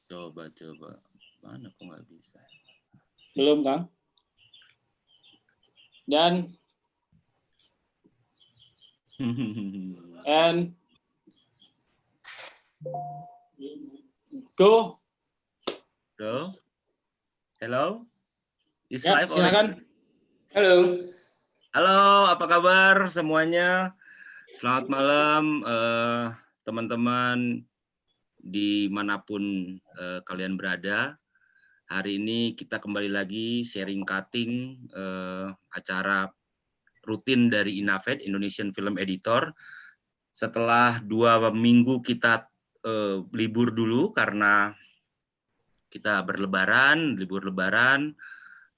Coba. Mana kok nggak bisa? Belum, Kang. Dan and go. Hello? Is Ya, live already? silakan. Halo. Halo, apa kabar semuanya? Selamat malam teman-teman dimanapun kalian berada. Hari ini kita kembali lagi sharing cutting acara rutin dari Inafed, Indonesian Film Editor. Setelah 2 minggu kita libur dulu karena kita libur lebaran.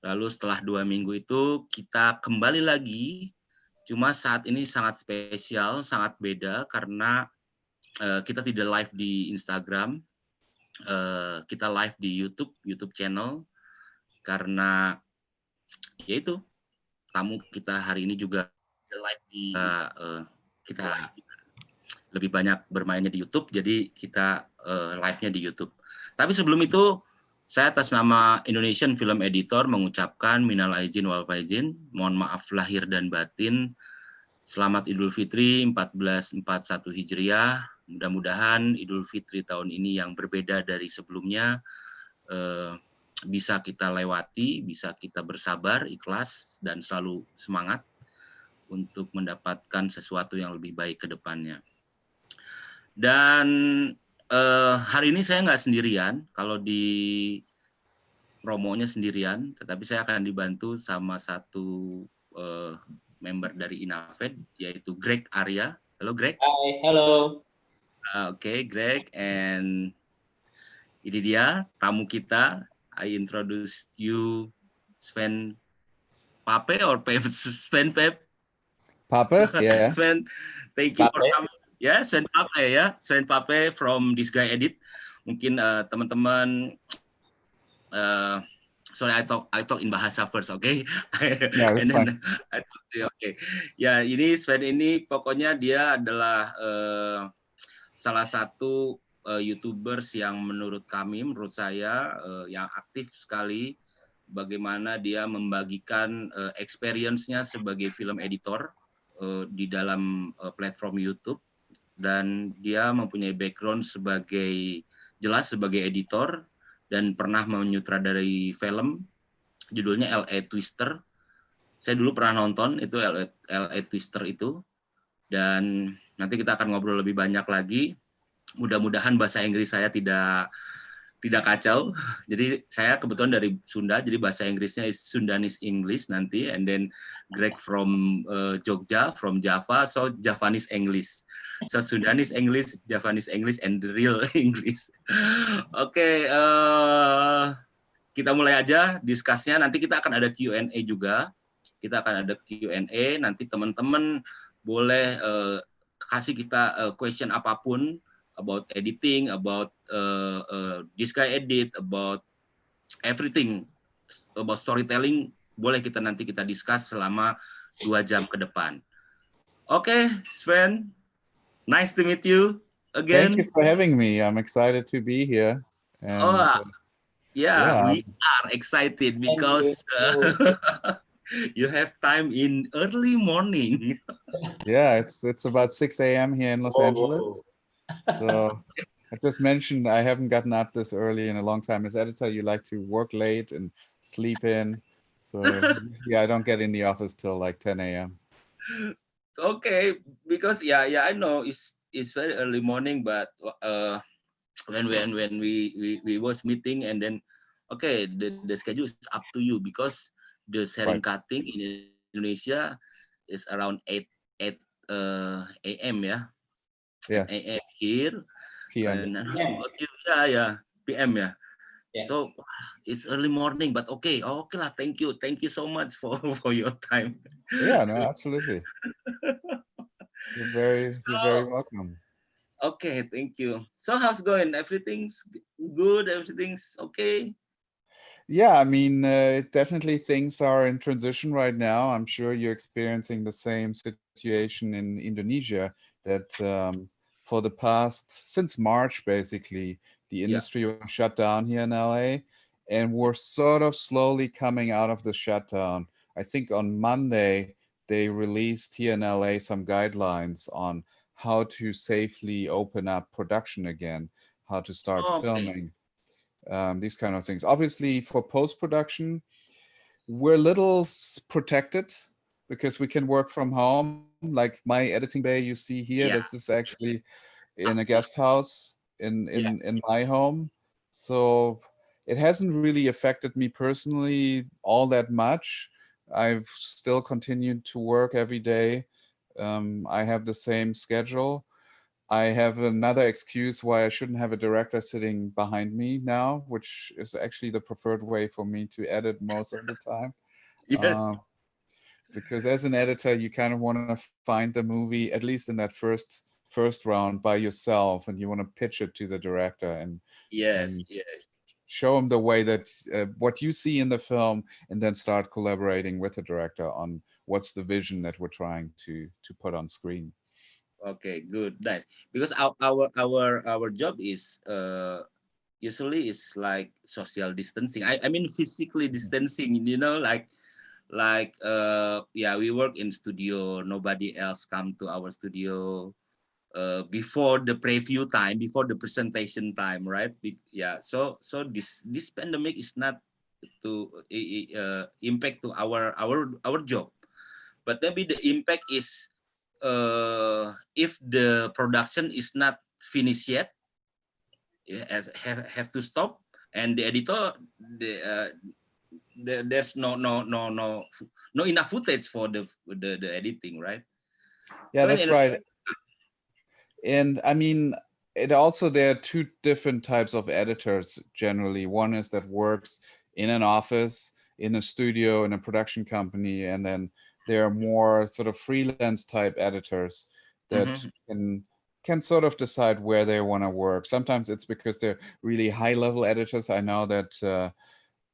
Lalu setelah 2 minggu itu kita kembali lagi. Cuma saat ini sangat spesial, sangat beda karena kita tidak live di Instagram, kita live di YouTube channel karena yaitu tamu kita hari ini juga live di kita lebih banyak bermainnya di YouTube, jadi kita live-nya di YouTube. Tapi sebelum itu saya atas nama Indonesian Film Editor mengucapkan minal aizin wal faizin, mohon maaf lahir dan batin. Selamat Idul Fitri 1441 Hijriah. Mudah-mudahan Idul Fitri tahun ini yang berbeda dari sebelumnya bisa kita lewati, bisa kita bersabar, ikhlas, dan selalu semangat untuk mendapatkan sesuatu yang lebih baik ke depannya. Dan hari ini saya nggak sendirian, kalau di promonya sendirian, tetapi saya akan dibantu sama satu member dari Inafed, yaitu Greg Arya. Halo Greg. Hai, halo. Oke, Greg, and ini dia tamu kita. I introduce you Sven Pape or Sven Pep? Pape, yeah. Sven, thank you for coming. Ya, Sven Pape ya, Sven Pape from This Guy Edit. Mungkin teman-teman, sorry, I talk in bahasa first, okay? Yeah, And then I talk to you, okay. Ya, ini Sven ini pokoknya dia adalah salah satu YouTubers yang menurut saya yang aktif sekali. Bagaimana dia membagikan experience-nya sebagai film editor di dalam platform YouTube. Dan dia mempunyai background sebagai editor dan pernah menyutradarai film judulnya L.A. Twister. Saya dulu pernah nonton itu L.A. Twister itu, dan nanti kita akan ngobrol lebih banyak lagi. Mudah-mudahan bahasa Inggris saya tidak kacau. Jadi saya kebetulan dari Sunda, jadi bahasa Inggrisnya is Sundanese English nanti, and then Greg from Jogja, from Java, so Javanese English. So Sundanese English, Javanese English, and the real English. Oke, kita mulai aja discuss-nya. Nanti kita akan ada Q&A juga. Kita akan ada Q&A, nanti teman-teman boleh kasih kita question apapun, about editing, about This Guy Edit, about everything, about storytelling, boleh nanti kita discuss selama 2 jam ke depan. Oke, Sven, nice to meet you again. Thank you for having me. I'm excited to be here. And, yeah, we are excited because you have time in early morning. Yeah, it's about 6 a.m. here in Los Angeles. So I just mentioned I haven't gotten up this early in a long time. As editor, you like to work late and sleep in. So yeah, I don't get in the office till like 10 a.m. Okay, because yeah, I know it's very early morning, but when we was meeting, and then okay, the schedule is up to you because the sharing cutting in Indonesia is around 8 a.m. ya. Yeah. AM here. PM. PM ya. Yeah. So it's early morning, but okay lah. Thank you so much for your time. Yeah, no, absolutely. You're very welcome. Okay, thank you. So how's it going? Everything's good. Everything's okay. Yeah, I mean, definitely things are in transition right now. I'm sure you're experiencing the same situation in Indonesia, that for the past, since March, basically, The industry was shut down here in LA, and we're sort of slowly coming out of the shutdown. I think on Monday they released here in LA some guidelines on how to safely open up production again, how to start filming, these kind of things. Obviously, for post-production, we're a little protected because we can work from home. Like my editing bay you see here, this is actually in a guest house in my home. So it hasn't really affected me personally all that much. I've still continued to work every day. I have the same schedule. I have another excuse why I shouldn't have a director sitting behind me now, which is actually the preferred way for me to edit most of the time. Yes. Because as an editor, you kind of want to find the movie, at least in that first round, by yourself, and you want to pitch it to the director and Yes. Yes. show him the way that what you see in the film, and then start collaborating with the director on what's the vision that we're trying to put on screen. Okay, good, nice. Because our job is usually is like social distancing. I mean physically distancing. You know, like yeah, we work in studio. Nobody else come to our studio before the preview time, before the presentation time, right? Yeah. So this pandemic is not to impact to our job, but maybe the impact is if the production is not finished yet, have to stop, and the editor there's no enough footage for the editing, right? Yeah, So that's right. And I mean, it also, there are two different types of editors generally. One is that works in an office, in a studio, in a production company, and then there are more sort of freelance type editors that can sort of decide where they want to work. Sometimes it's because they're really high level editors. I know that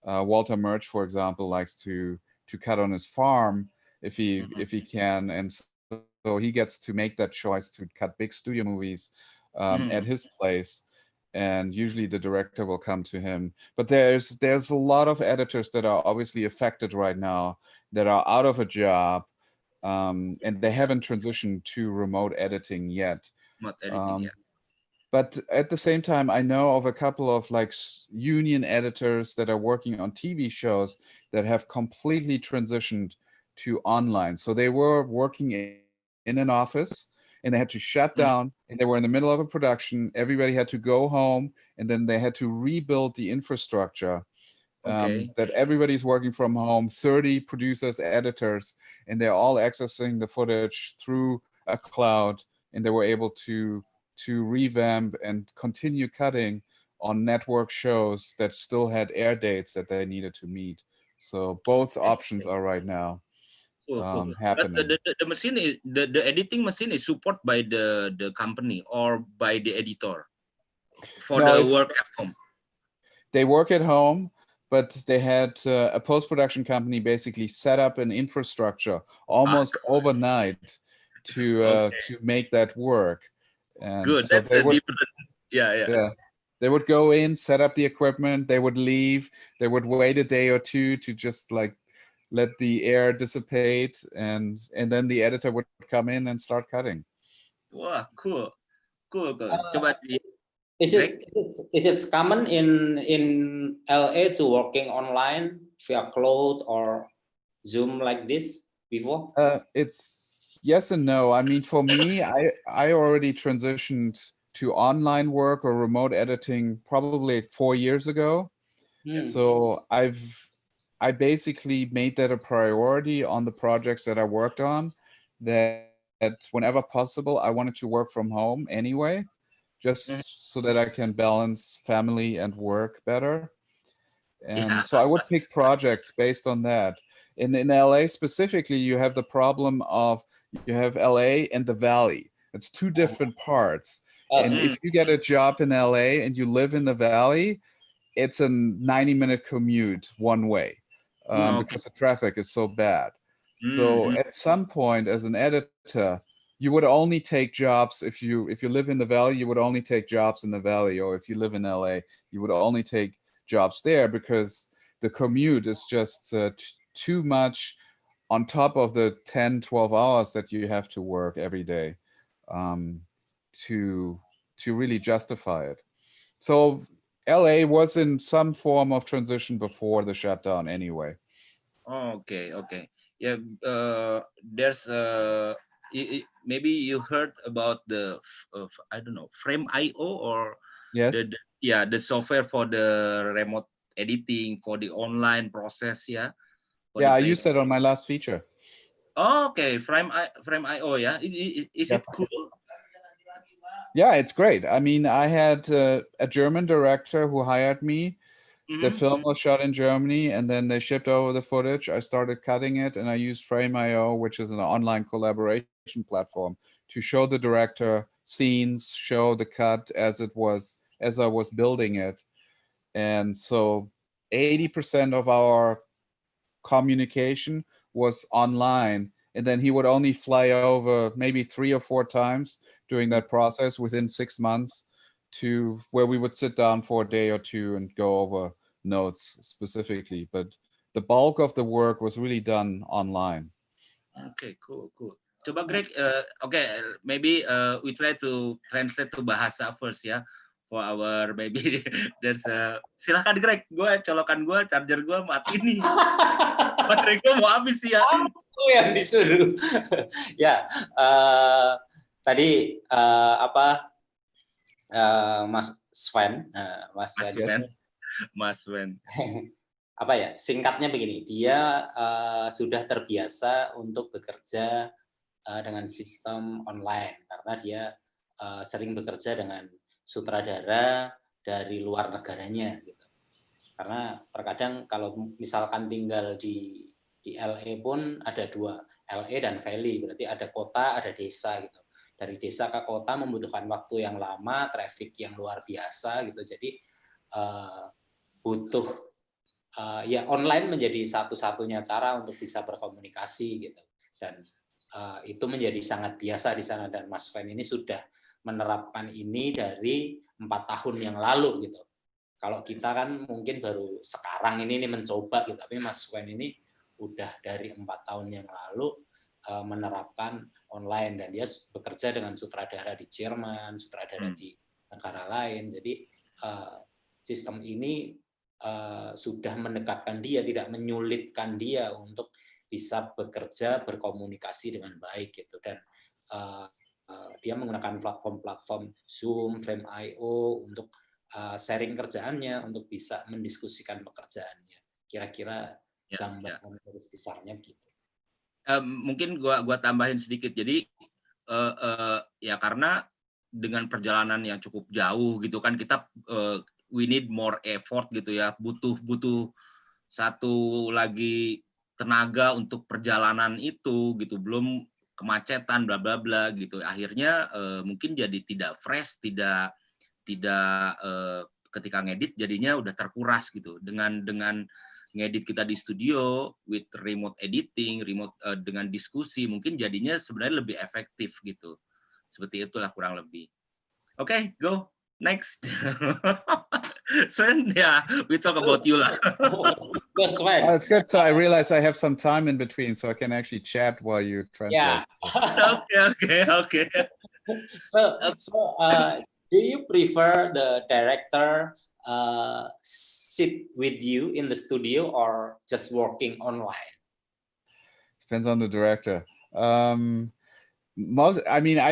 Walter Murch, for example, likes to cut on his farm if he can, and so he gets to make that choice to cut big studio movies at his place, and usually the director will come to him. But there's a lot of editors that are obviously affected right now, that are out of a job, and they haven't transitioned to remote editing yet. Not editing, yeah. But at the same time, I know of a couple of like union editors that are working on TV shows that have completely transitioned to online. So they were working in an office and they had to shut down, and they were in the middle of a production. Everybody had to go home, and then they had to rebuild the infrastructure, Okay. that everybody's working from home, 30 producers, editors, and they're all accessing the footage through a cloud, and they were able to revamp and continue cutting on network shows that still had air dates that they needed to meet. So both options are right now Cool. But happening. the machine is the editing machine is supported by the company or by the editor for No, the it's work at home. they work at home, but they had a post-production company basically set up an infrastructure almost overnight to make that work. And Good. so That's they a would, different. Yeah. yeah, they would go in, set up the equipment, they would leave, they would wait a day or two to just like let the air dissipate, and then the editor would come in and start cutting. Wah, cool. Uh, Coba di is Greg. it common in LA to working online via cloud or Zoom like this before? It's yes and no. I mean, for me, I already transitioned to online work or remote editing probably 4 years ago. So I basically made that a priority on the projects that I worked on, that whenever possible, I wanted to work from home anyway, just so that I can balance family and work better. And Yeah. so I would pick projects based on that. In LA specifically, you have the problem of you have LA and the Valley. It's two different parts. And if you get a job in LA and you live in the Valley, it's a 90-minute commute one way, Okay. because the traffic is so bad. So at some point, as an editor, you would only take jobs if you live in the valley, you would only take jobs in the valley, or if you live in LA, you would only take jobs there, because the commute is just too much on top of the 10-12 hours that you have to work every day, um, to really justify it. So LA was in some form of transition before the shutdown anyway. Oh, okay. Yeah, there's maybe you heard about the I don't know, Frame IO, or Yes. the software for the remote editing, for the online process, yeah. For Yeah, the I play. used that on my last feature. Oh, okay, Frame IO, yeah. Is Yep. it cool? Yeah, it's great. I mean, I had a German director who hired me. The film was shot in Germany, and then they shipped over the footage. I started cutting it, and I used Frame.io, which is an online collaboration platform, to show the director scenes, show the cut as I was building it. And so 80% of our communication was online, and then he would only fly over maybe 3 or 4 times during that process within 6 months, to where we would sit down for a day or two and go over notes specifically. But the bulk of the work was really done online. Okay, cool. Coba Greg, maybe we try to translate to bahasa first ya, for our maybe there's silakan Greg, charger gue mati nih, baterai gue mau habis ya. Aku yang disuruh. Ya, tadi Mas Sven, Mas Sven. Apa ya, singkatnya begini, dia sudah terbiasa untuk bekerja dengan sistem online karena dia sering bekerja dengan sutradara dari luar negaranya gitu. Karena terkadang kalau misalkan tinggal di LA pun ada 2, LA dan Valley, berarti ada kota, ada desa gitu. Dari desa ke kota membutuhkan waktu yang lama, traffic yang luar biasa gitu. Jadi butuh ya online menjadi satu-satunya cara untuk bisa berkomunikasi gitu. Dan itu menjadi sangat biasa di sana, dan Mas Sven ini sudah menerapkan ini dari 4 tahun yang lalu gitu. Kalau kita kan mungkin baru sekarang ini mencoba gitu, tapi Mas Sven ini udah dari 4 tahun yang lalu menerapkan online, dan dia bekerja dengan sutradara di Jerman, sutradara di negara lain. Jadi sistem ini sudah mendekatkan dia, tidak menyulitkan dia untuk bisa bekerja, berkomunikasi dengan baik gitu. Dan dia menggunakan platform-platform Zoom, Frame.io untuk sharing kerjaannya, untuk bisa mendiskusikan pekerjaannya. Kira-kira gambaran garis besarnya gitu. Mungkin gua tambahin sedikit. Jadi ya karena dengan perjalanan yang cukup jauh gitu kan, kita we need more effort gitu ya, butuh satu lagi tenaga untuk perjalanan itu gitu, belum kemacetan bla bla bla gitu. Akhirnya mungkin jadi tidak fresh, tidak ketika ngedit jadinya udah terkuras gitu. Dengan ngedit kita di studio with remote editing, dengan diskusi, mungkin jadinya sebenarnya lebih efektif gitu. Seperti itulah kurang lebih. Okay, go next. Sven, yeah, we talk about you lah. That's right. Oh, it's good. So I realize I have some time in between, so I can actually chat while you translate. Yeah. Okay. So do you prefer the director sit with you in the studio or just working online? Depends on the director. I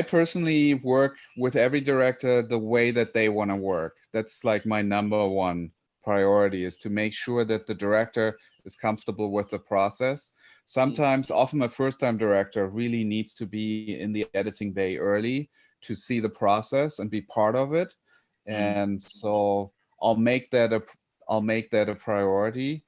personally work with every director the way that they want to work. That's like my #1 priority, is to make sure that the director is comfortable with the process. Sometimes, often a first-time director really needs to be in the editing bay early to see the process and be part of it. And so I'll make that a priority.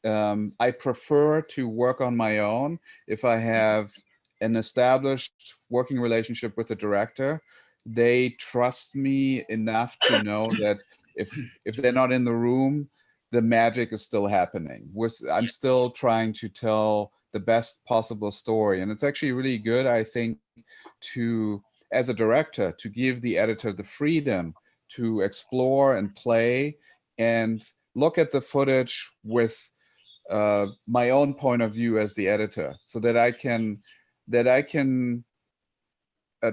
I prefer to work on my own if I have an established working relationship with the director. They trust me enough to know that if they're not in the room, the magic is still happening. I'm still trying to tell the best possible story, and it's actually really good, I think, to, as a director, to give the editor the freedom to explore and play and look at the footage with my own point of view as the editor, so that I can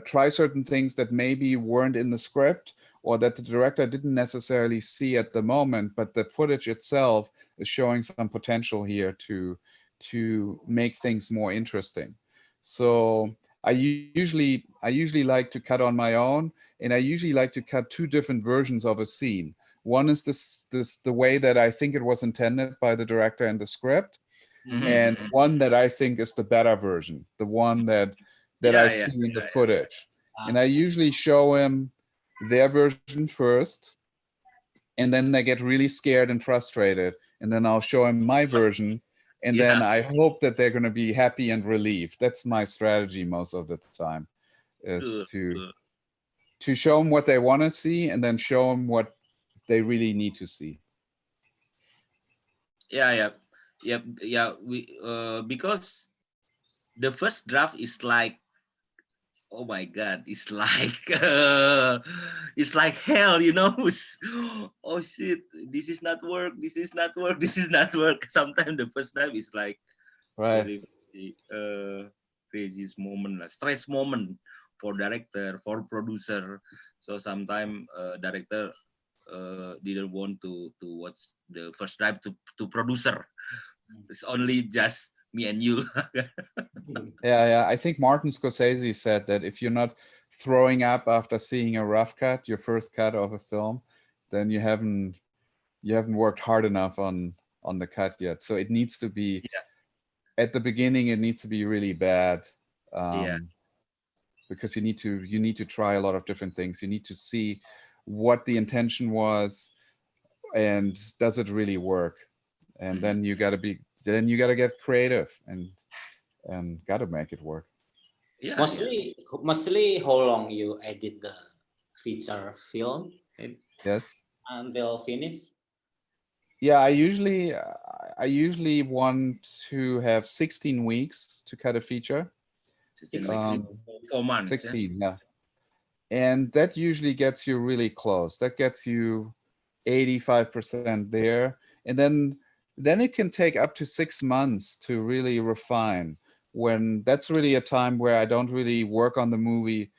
try certain things that maybe weren't in the script or that the director didn't necessarily see at the moment, but the footage itself is showing some potential here to make things more interesting. So I usually like to cut on my own, and I usually like to cut two different versions of a scene. One is the way that I think it was intended by the director and the script, and one that I think is the better version, the one that I see in the footage. And I usually show him their version first, and then they get really scared and frustrated, and then I'll show him my version, and then I hope that they're going to be happy and relieved. That's my strategy most of the time, is to show them what they want to see and then show them what they really need to see. Yeah. Because the first draft is like, oh my God, it's like hell, you know. Oh shit, this is not work. Sometimes the first draft is like Right. very craziest moment, stress moment for director, for producer. So sometimes director didn't want to watch the first draft to producer. It's only just me and you. Yeah. I think Martin Scorsese said that if you're not throwing up after seeing a rough cut, your first cut of a film, then you haven't worked hard enough on the cut yet. So it needs to be at the beginning. It needs to be really bad, because you need to try a lot of different things. You need to see what the intention was, and does it really work? And then you got to get creative and got to make it work. Mostly how long you edit the feature film Yes. until finish? Yeah, I usually want to have 16 weeks to cut a feature. 4 months. 16, yeah. And that usually gets you really close. That gets you 85% there. And then it can take up to 6 months to really refine. When that's really a time where I don't really work on the movie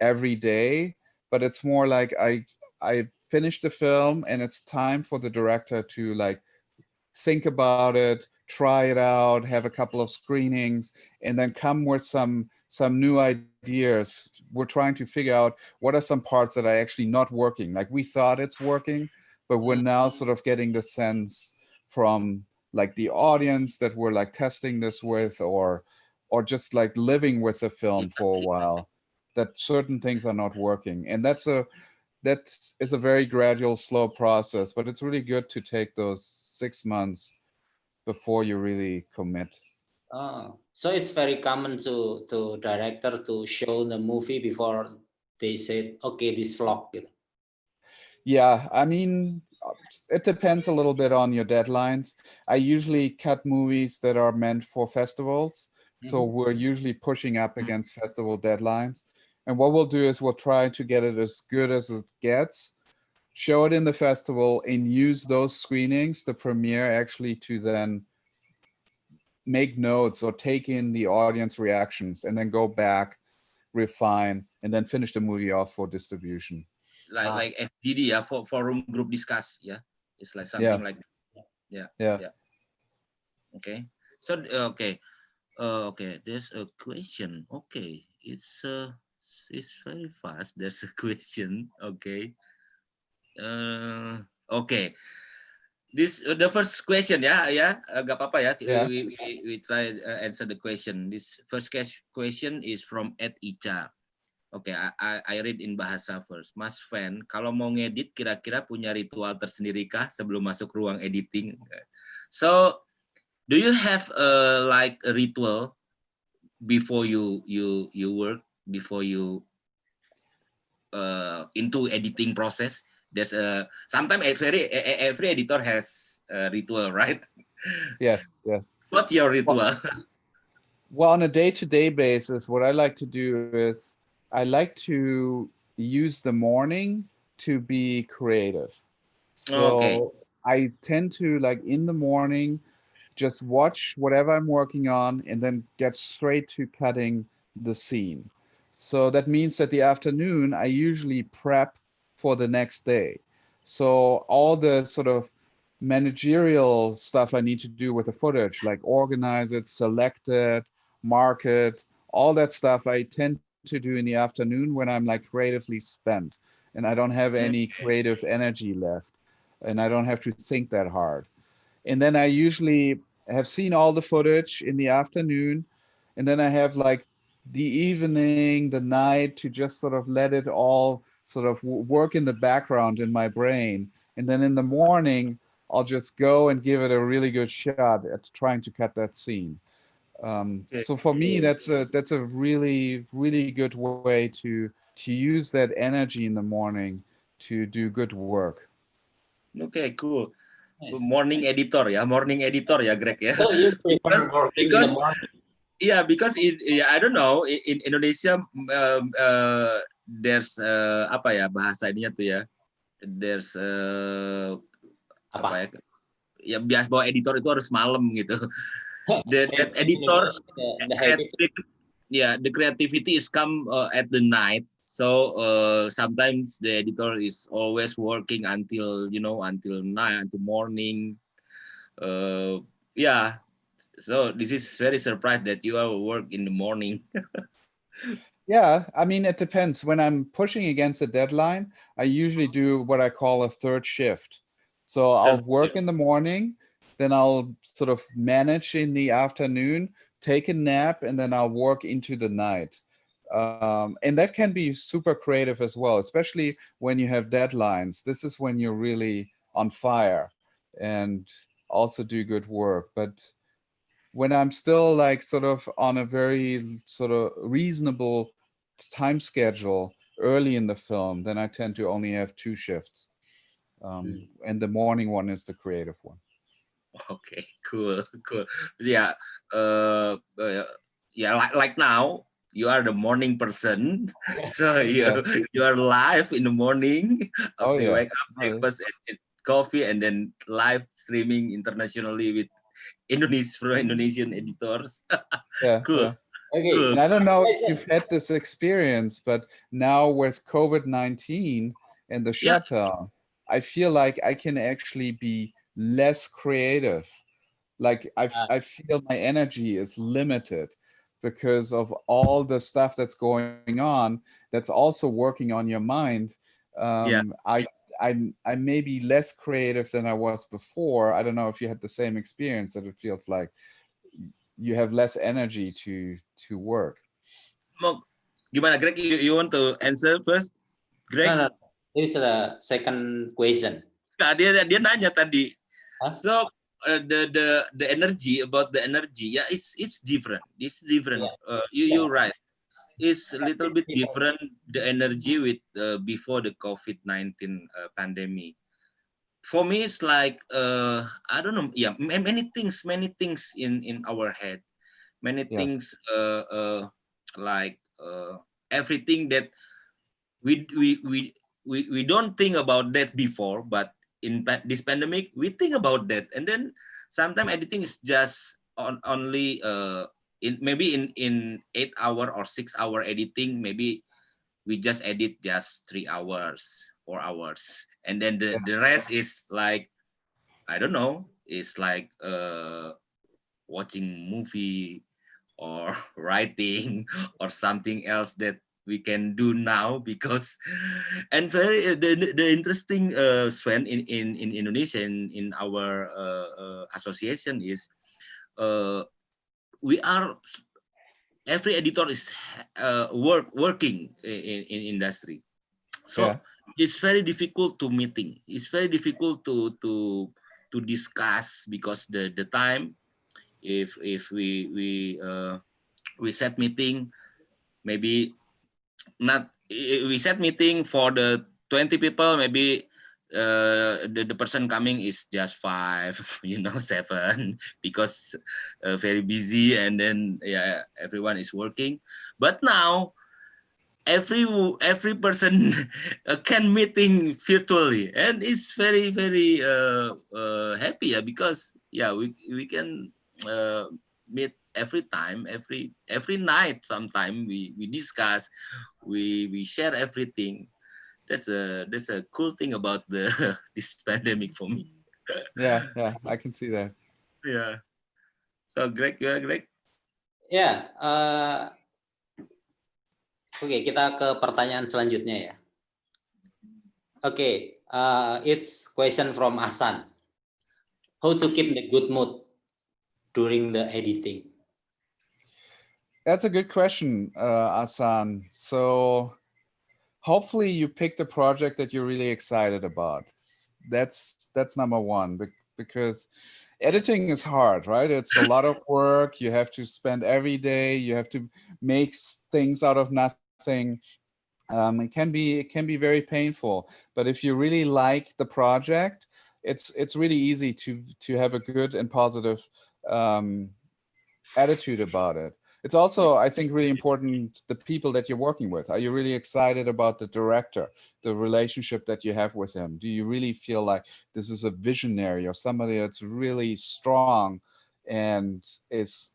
every day, but it's more like I finished the film and it's time for the director to like think about it, try it out, have a couple of screenings, and then come with some new ideas. We're trying to figure out what are some parts that are actually not working. Like we thought it's working, but we're now sort of getting the sense from like the audience that we're like testing this with, or just like living with the film for a while, that certain things are not working. And that is a very gradual, slow process, but it's really good to take those 6 months before you really commit. So it's very common to director to show the movie before they said, okay, this locked. Yeah, I mean, it depends a little bit on your deadlines. I usually cut movies that are meant for festivals. So we're usually pushing up against festival deadlines. And what we'll do is we'll try to get it as good as it gets, show it in the festival, and use those screenings, the premiere, actually to then make notes or take in the audience reactions, and then go back, refine, and then finish the movie off for distribution. Like FGD, for forum group discuss, it's like something like that. Yeah. Okay. So okay, there's a question. Okay, it's very fast. There's a question. Okay. Okay. This the first question, gak apa-apa ya. We try answer the question. This first question is from Ed Ica. Oke, I read in bahasa first. Mas Fan, kalau mau ngedit kira-kira punya ritual tersendiri kah sebelum masuk ruang editing? So, do you have like a ritual before you work, before you into editing process? There's sometimes every editor has a ritual, right? Yes. What's your ritual? Well, on a day-to-day basis, what I like to do is I like to use the morning to be creative. Okay. So I tend to, like, in the morning, just watch whatever I'm working on and then get straight to cutting the scene. So that means that the afternoon I usually prep for the next day. So all the sort of managerial stuff I need to do with the footage, like organize it, select it, mark it, all that stuff I tend to do in the afternoon when I'm like creatively spent and I don't have Mm, any creative energy left and I don't have to think that hard. And then I usually have seen all the footage in the afternoon, and then I have like the evening, the night to just sort of let it all sort of work in the background in my brain. And then in the morning, I'll just go and give it a really good shot at trying to cut that scene. okay. So for me, that's a really good way to use that energy in the morning to do good work. Okay, cool. Nice. Morning editor ya, morning editor ya, Greg ya. So you because prefer working in the because morning? yeah, because yeah, I don't know in Indonesia there's apa ya bahasa ininya tuh ya. There's apa Apa? ya? Ya biasa bahwa editor itu harus malam gitu. That In editor, Indonesia, the habit. yeah, the creativity is come at the night. So sometimes the editor is always working until until night, until morning. Yeah, so this is very surprised that you are work in the morning. Yeah, I mean, it depends. When I'm pushing against a deadline, I usually do what I call a third shift. So I'll work in the morning, then I'll sort of manage in the afternoon, take a nap, and then I'll work into the night. And that can be super creative as well, especially when you have deadlines. This is when you're really on fire and also do good work. But when I'm still like sort of on a very sort of reasonable time schedule early in the film, then I tend to only have two shifts. And the morning one is the creative one. Okay, cool, cool. Yeah, yeah. Like now, you are the morning person, so Yeah. you are live in the morning Oh after you yeah. wake up, Oh, yeah. breakfast, and coffee, and then live streaming internationally with Indonesian editors. Yeah. Cool, Yeah. cool. Okay. And I don't know if Listen. you've had this experience, but now with COVID-19 and the Yeah, shutdown, I feel like I can actually be less creative. Like I feel my energy is limited because of all the stuff that's going on that's also working on your mind. yeah. I may be less creative than I was before. I don't know if you had the same experience, that it feels like you have less energy to work. Mau gimana, Greg? You want to answer first, No, Greg? no. It's the second question. Nah, dia nanya tadi. Huh? So the energy about the energy, yeah, it's different. It's different. Yeah. You're Yeah. right. It's a little bit People. different the energy with before the COVID-19 pandemic. For me, it's like I don't know. Yeah, many things in our head. Many Yes. things like everything that we we we we don't think about that before, but in this pandemic we think about that, and then sometimes editing is just only in maybe in 8 hour or 6 hour editing, maybe we just edit just 3 hours 4 hours, and then Yeah. the rest is like I don't know, it's like watching movie or writing or something else that we can do now. Because and very the interesting Sven in Indonesia in our association is uh, we are every editor is working in industry, so Yeah. it's very difficult to meeting, it's very difficult to discuss, because the time, if we set meeting, maybe not we set meeting for the 20 people, maybe the person coming is just 5, 7, because very busy, and then yeah, everyone is working. But now every person can meeting virtually, and it's very very happy, because yeah, we can meet every time, every night. Sometime we discuss, we share everything. That's a cool thing about the this pandemic for me. Yeah, yeah, I can see that. Yeah. So Greg, Greg. Ya, oke, kita ke pertanyaan selanjutnya ya. Oke, it's question from Hasan. How to keep the good mood during the editing? That's a good question, Asan. So hopefully you picked a project that you're really excited about. That's number one, because editing is hard, right? It's a lot of work. You have to spend every day. You have to make things out of nothing. It can be very painful. But if you really like the project, it's really easy to have a good and positive um, attitude about it. It's also, I think, really important the people that you're working with. Are you really excited about the director, the relationship that you have with him? Do you really feel like this is a visionary or somebody that's really strong and is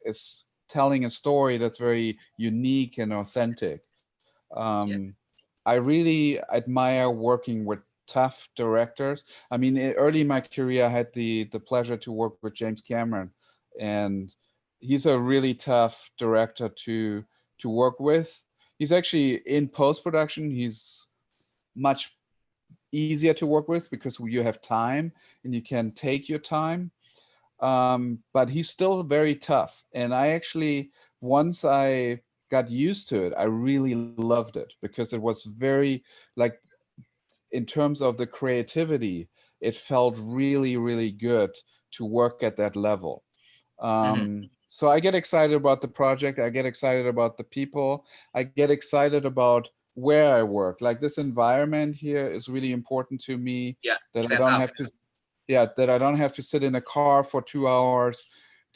telling a story that's very unique and authentic? Yeah. I really admire working with tough directors. I mean, early in my career, I had the pleasure to work with James Cameron, and he's a really tough director to work with. He's actually in post production. He's much easier to work with because you have time and you can take your time. But he's still very tough. And I actually, once I got used to it, I really loved it because it was very, like, in terms of the creativity, it felt really, really good to work at that level. Mm-hmm. So I get excited about the project. I get excited about the people. I get excited about where I work. Like, this environment here is really important to me, Yeah. that I Set don't up. have to, yeah, that I don't have to sit in a car for 2 hours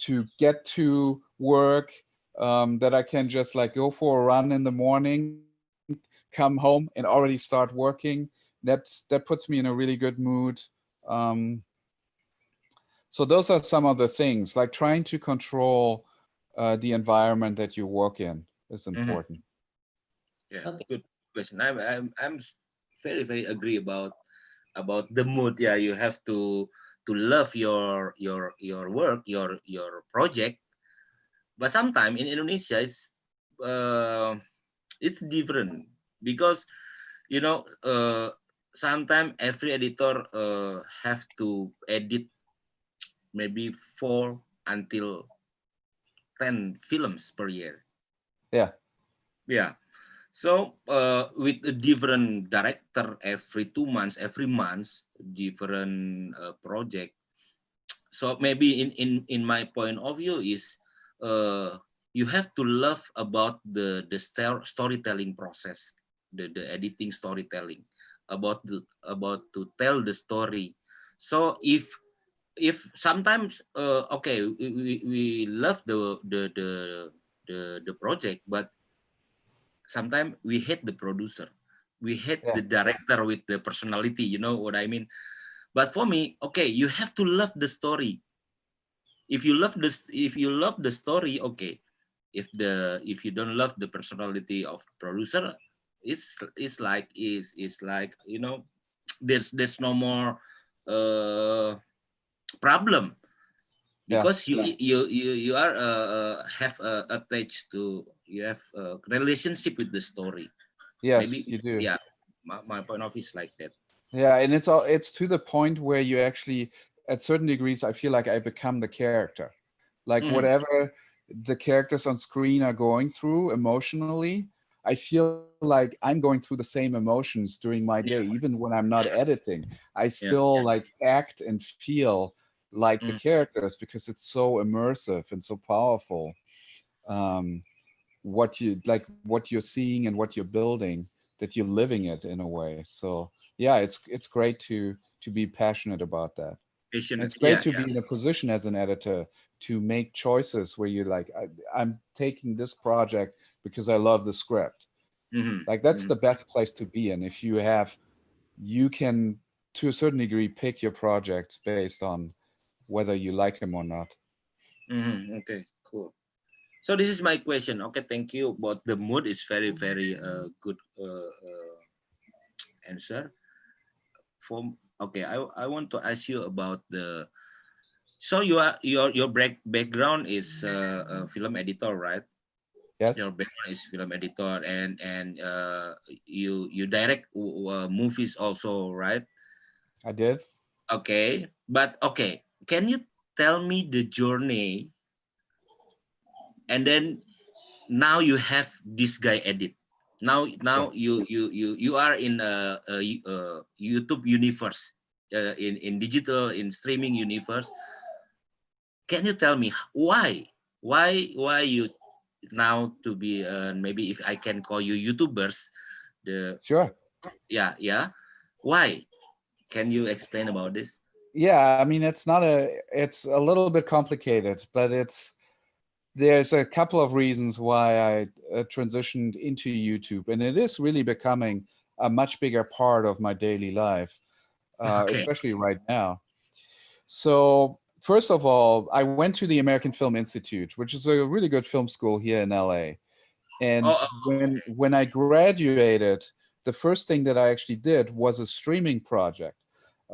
to get to work. That I can just like go for a run in the morning, come home and already start working. That puts me in a really good mood. Um, so those are some of the things, like trying to control the environment that you work in is Mm-hmm. important. Yeah. Okay. Good question. I'm very very agree about the mood. Yeah, you have to love your work, your project. But sometimes in Indonesia it's different, because you know sometimes every editor have to edit maybe 4 until 10 films per year. Yeah, Yeah. So with a different director every 2 months, every month, different project. So maybe in my point of view is you have to love about the storytelling process, the editing storytelling, about to tell the story. So if sometimes okay, we love the project, but sometimes we hate the producer, we hate yeah, the director with the personality, you know what I mean. But for me, okay, you have to love the story. If you love the story, okay. If you don't love the personality of producer, it's like there's no more uh problem, yeah. because you are have attached to, you have a relationship with the story. Maybe, Yes, you do. yeah, my point of view is like that. Yeah, and it's to the point where you actually, at certain degrees, I feel like I become the character. Like, Mhm. whatever the characters on screen are going through emotionally, I feel like I'm going through the same emotions during my day, Yeah, even when I'm not editing. I yeah. still like act and feel like the Mm. characters because it's so immersive and so powerful. Um, what you're seeing and what you're building, that you're living it in a way. So yeah, it's great to be passionate about that. And Passionate. it's great Yeah, to yeah. be in a position as an editor to make choices where you're like, I'm taking this project because I love the script. Mm-hmm. Like that's Mm-hmm. the best place to be in. If you can, to a certain degree, pick your projects based on whether you like them or not. Mm-hmm. Okay, cool. So this is my question. Okay, thank you. But the mood is very, very good answer. For okay, I want to ask you about the. So you are your background is film editor, right? Yes, Your background is film editor, and you direct movies also, right? I did. Okay, but okay, can you tell me the journey, and then now you have this guy edit. Now Yes, you are in a YouTube universe, in digital, in streaming universe. Can you tell me why you now to be, maybe if I can call you YouTubers, the sure. yeah, why? Can you explain about this? Yeah, I mean, it's a little bit complicated, but there's a couple of reasons why I transitioned into YouTube, and it is really becoming a much bigger part of my daily life, Okay. especially right now. So, first of all, I went to the American Film Institute, which is a really good film school here in LA. And Oh, when I graduated, the first thing that I actually did was a streaming project.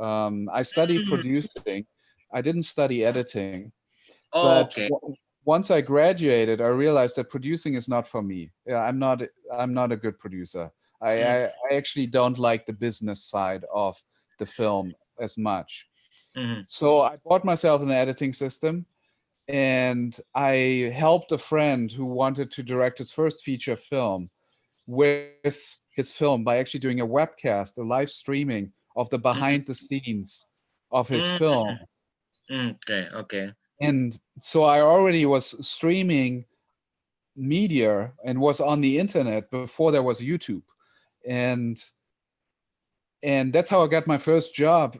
I studied mm, producing. I didn't study editing, but okay. once I graduated, I realized that producing is not for me. Yeah, I'm not a good producer. Mm, I actually don't like the business side of the film as much. mhm, So I bought myself an editing system, and I helped a friend who wanted to direct his first feature film with his film by actually doing a webcast, a live streaming of the mm, behind the scenes of his mm, film. okay, okay. And so I already was streaming media and was on the internet before there was YouTube. And that's how I got my first job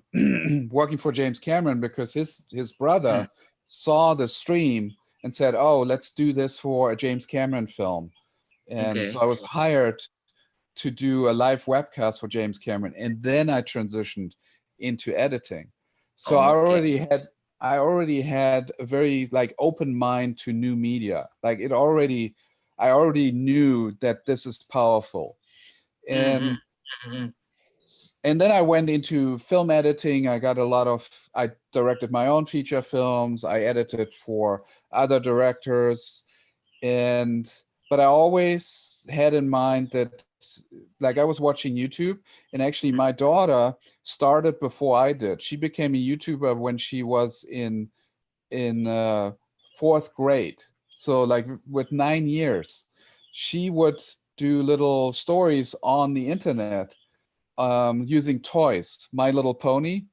working for James Cameron, because his Mm, brother saw the stream and said, "Oh, let's do this for a James Cameron film." And so okay. I was hired to do a live webcast for James Cameron, and then I transitioned into editing. So Okay. I already had a very like open mind to new media. Like I already knew that this is powerful. Mm-hmm. And Mm-hmm. then I went into film editing. I directed my own feature films. I edited for other directors. And but I always had in mind that, like, I was watching YouTube, and actually my daughter started before I did. She became a YouTuber when she was in fourth grade. So like with 9 years, she would do little stories on the internet, using toys, My Little Pony,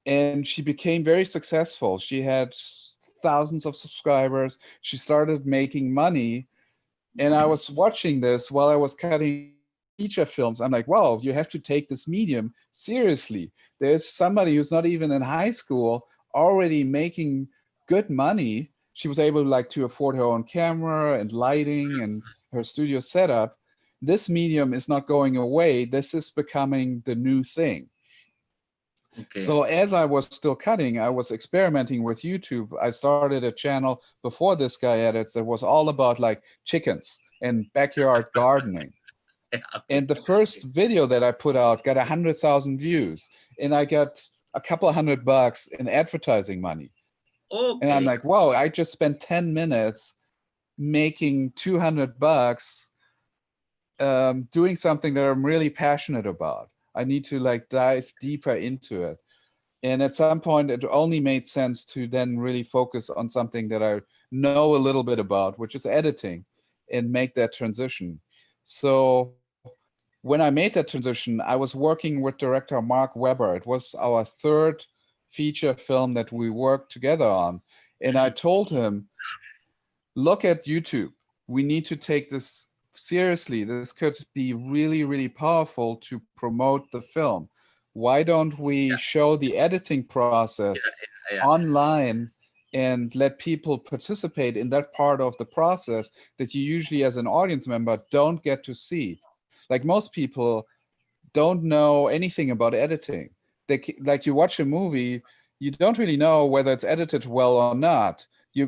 and she became very successful. She had thousands of subscribers. She started making money, and I was watching this while I was cutting feature films. I'm like, wow, you have to take this medium seriously. There's somebody who's not even in high school already making good money. She was able like to afford her own camera and lighting and her studio setup. This medium is not going away. This is becoming the new thing. Okay. So as I was still cutting, I was experimenting with YouTube. I started a channel before this guy edits that was all about like chickens and backyard gardening. Okay. And the first video that I put out got 100,000 views, and I got a couple of $100 in advertising money. And I'm Okay. like, whoa, I just spent 10 minutes making $200, doing something that I'm really passionate about. I need to like dive deeper into it. And at some point, it only made sense to then really focus on something that I know a little bit about, which is editing, and make that transition. So when I made that transition, I was working with director Mark Webber. It was our third feature film that we worked together on. And I Mhm. told him, look at YouTube. We need to take this seriously. This could be really, really powerful to promote the film. why don't we show the editing process online and let people participate in that part of the process that you usually as an audience member don't get to see. Like most people don't know anything about editing. Like you watch a movie, you don't really know whether it's edited well or not.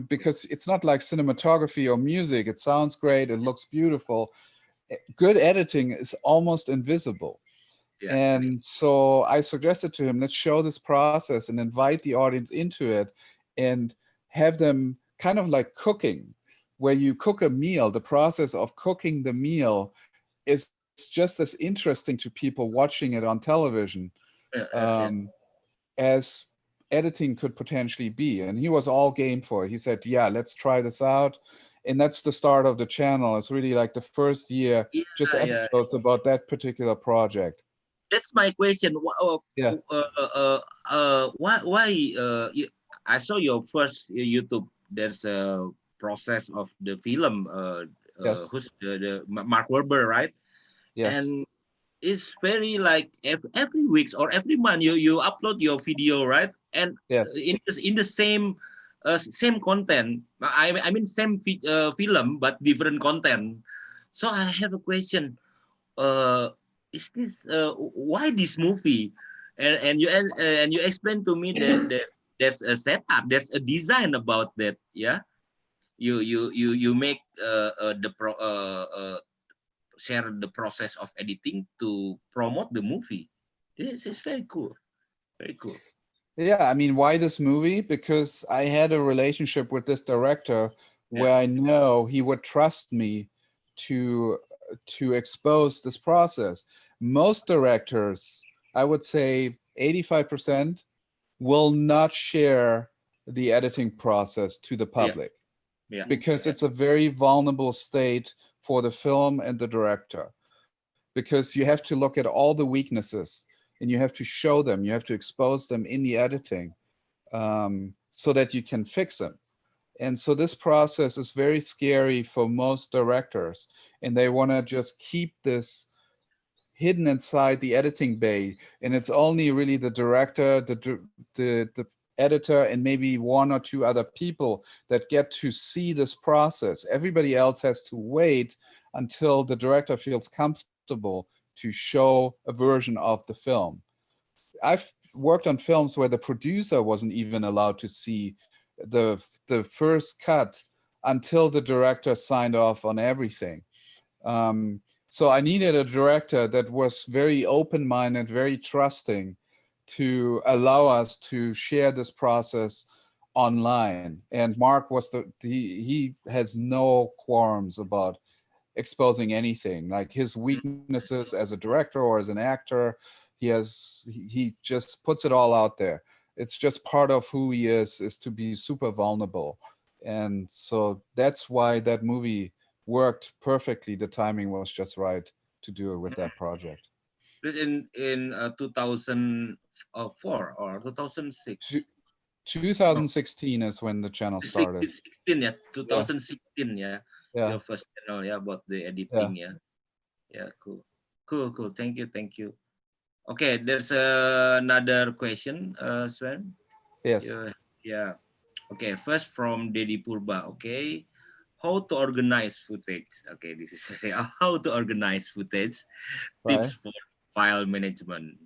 Because it's not like cinematography or music. It sounds great, it looks beautiful. Good editing is almost invisible. And so I suggested to him, let's show this process and invite the audience into it and have them kind of like cooking, where you cook a meal. The process of cooking the meal is just as interesting to people watching it on television as editing could potentially be. And he was all game for it. He said, yeah, let's try this out. And that's the start of the channel. It's really like the first year, just episodes about that particular project. That's my question. Yeah. Why? I saw your first YouTube. There's a process of the film. Yes. Who's the Mark Wahlberg, right? Yes. And it's very like every week or every month you upload your video, right? And yes. in the same content. I mean same film but different content. So I have a question. Is this why this movie? And you explain to me that there's a setup, there's a design about that. Yeah, you make share the process of editing to promote the movie. This is very cool. Very cool. Yeah, I mean, why this movie? Because I had a relationship with this director where I know he would trust me to expose this process. Most directors, I would say 85%, will not share the editing process to the public. Because it's a very vulnerable state for the film and the director. Because you have to look at all the weaknesses and you have to show them, you have to expose them in the editing so that you can fix them. And so this process is very scary for most directors, and they want to just keep this hidden inside the editing bay. And it's only really the director, the editor, and maybe one or two other people that get to see this process. Everybody else has to wait until the director feels comfortable to show a version of the film. I've worked on films where the producer wasn't even allowed to see the first cut until the director signed off on everything. So I needed a director that was very open-minded, very trusting, to allow us to share this process online. And Mark was he has no qualms about exposing anything. Like his weaknesses as a director or as an actor, he just puts it all out there. It's just part of who he is to be super vulnerable. And so that's why that movie worked perfectly. The timing was just right to do it with that project. In 2004 or 2006? 2016 is when the channel started. 2016, yeah. 2016, yeah. Yeah. Your first channel, yeah, about the editing, yeah. Yeah, cool. Cool. Thank you. Okay, there's another question, Sven. Yes. Yeah. Okay, first from Dedi Purba. Okay, how to organize footage? Okay, this is how to organize footage. Tips for file management.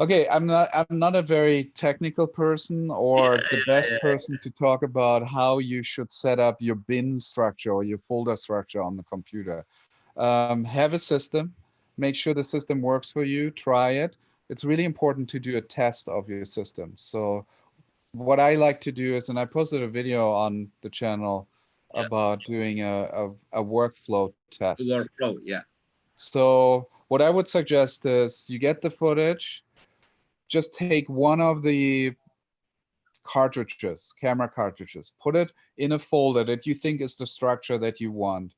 Okay, I'm not a very technical person or the best person to talk about how you should set up your bin structure or your folder structure on the computer. Have a system, make sure the system works for you, try it. It's really important to do a test of your system. So what I like to do is, and I posted a video on the channel about doing a workflow test. Workflow, yeah. So what I would suggest is you get the footage, just take one of the cartridges, camera cartridges, put it in a folder that you think is the structure that you want,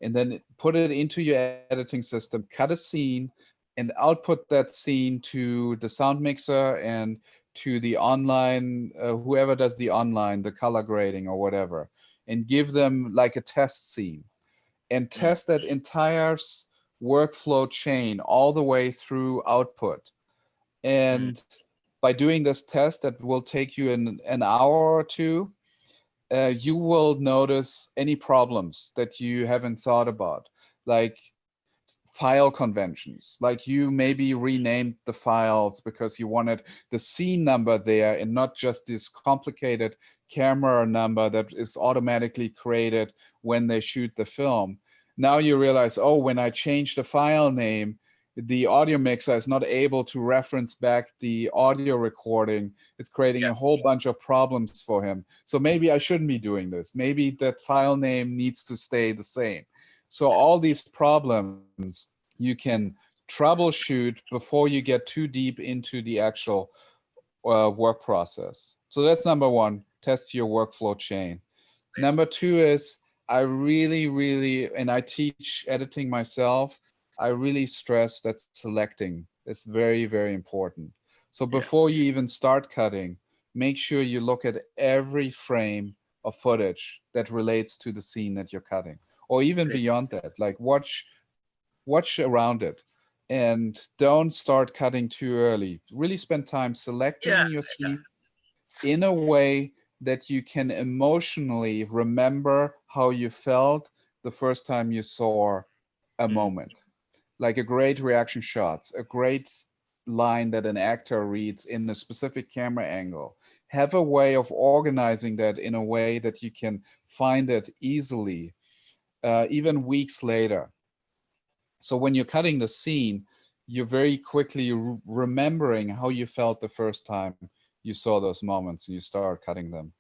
and then put it into your editing system, cut a scene, and output that scene to the sound mixer and to the online, whoever does the online, the color grading or whatever, and give them like a test scene and test that entire workflow chain all the way through output. And by doing this test that will take you an hour or two, you will notice any problems that you haven't thought about, like file conventions, like you maybe renamed the files because you wanted the scene number there and not just this complicated camera number that is automatically created when they shoot the film. Now you realize, oh, when I change the file name, the audio mixer is not able to reference back the audio recording. It's creating a whole bunch of problems for him. So maybe I shouldn't be doing this. Maybe that file name needs to stay the same. So all these problems you can troubleshoot before you get too deep into the actual work process. So that's number one, test your workflow chain. Number two is I really, and I teach editing myself, I really stress that selecting is very, very important. So before you even start cutting, make sure you look at every frame of footage that relates to the scene that you're cutting, or even beyond that, like watch around it and don't start cutting too early. Really spend time selecting your scene in a way that you can emotionally remember how you felt the first time you saw a moment. Like a great reaction shots, a great line that an actor reads in a specific camera angle. Have a way of organizing that in a way that you can find it easily, even weeks later. So when you're cutting the scene, you're very quickly remembering how you felt the first time you saw those moments and you start cutting them.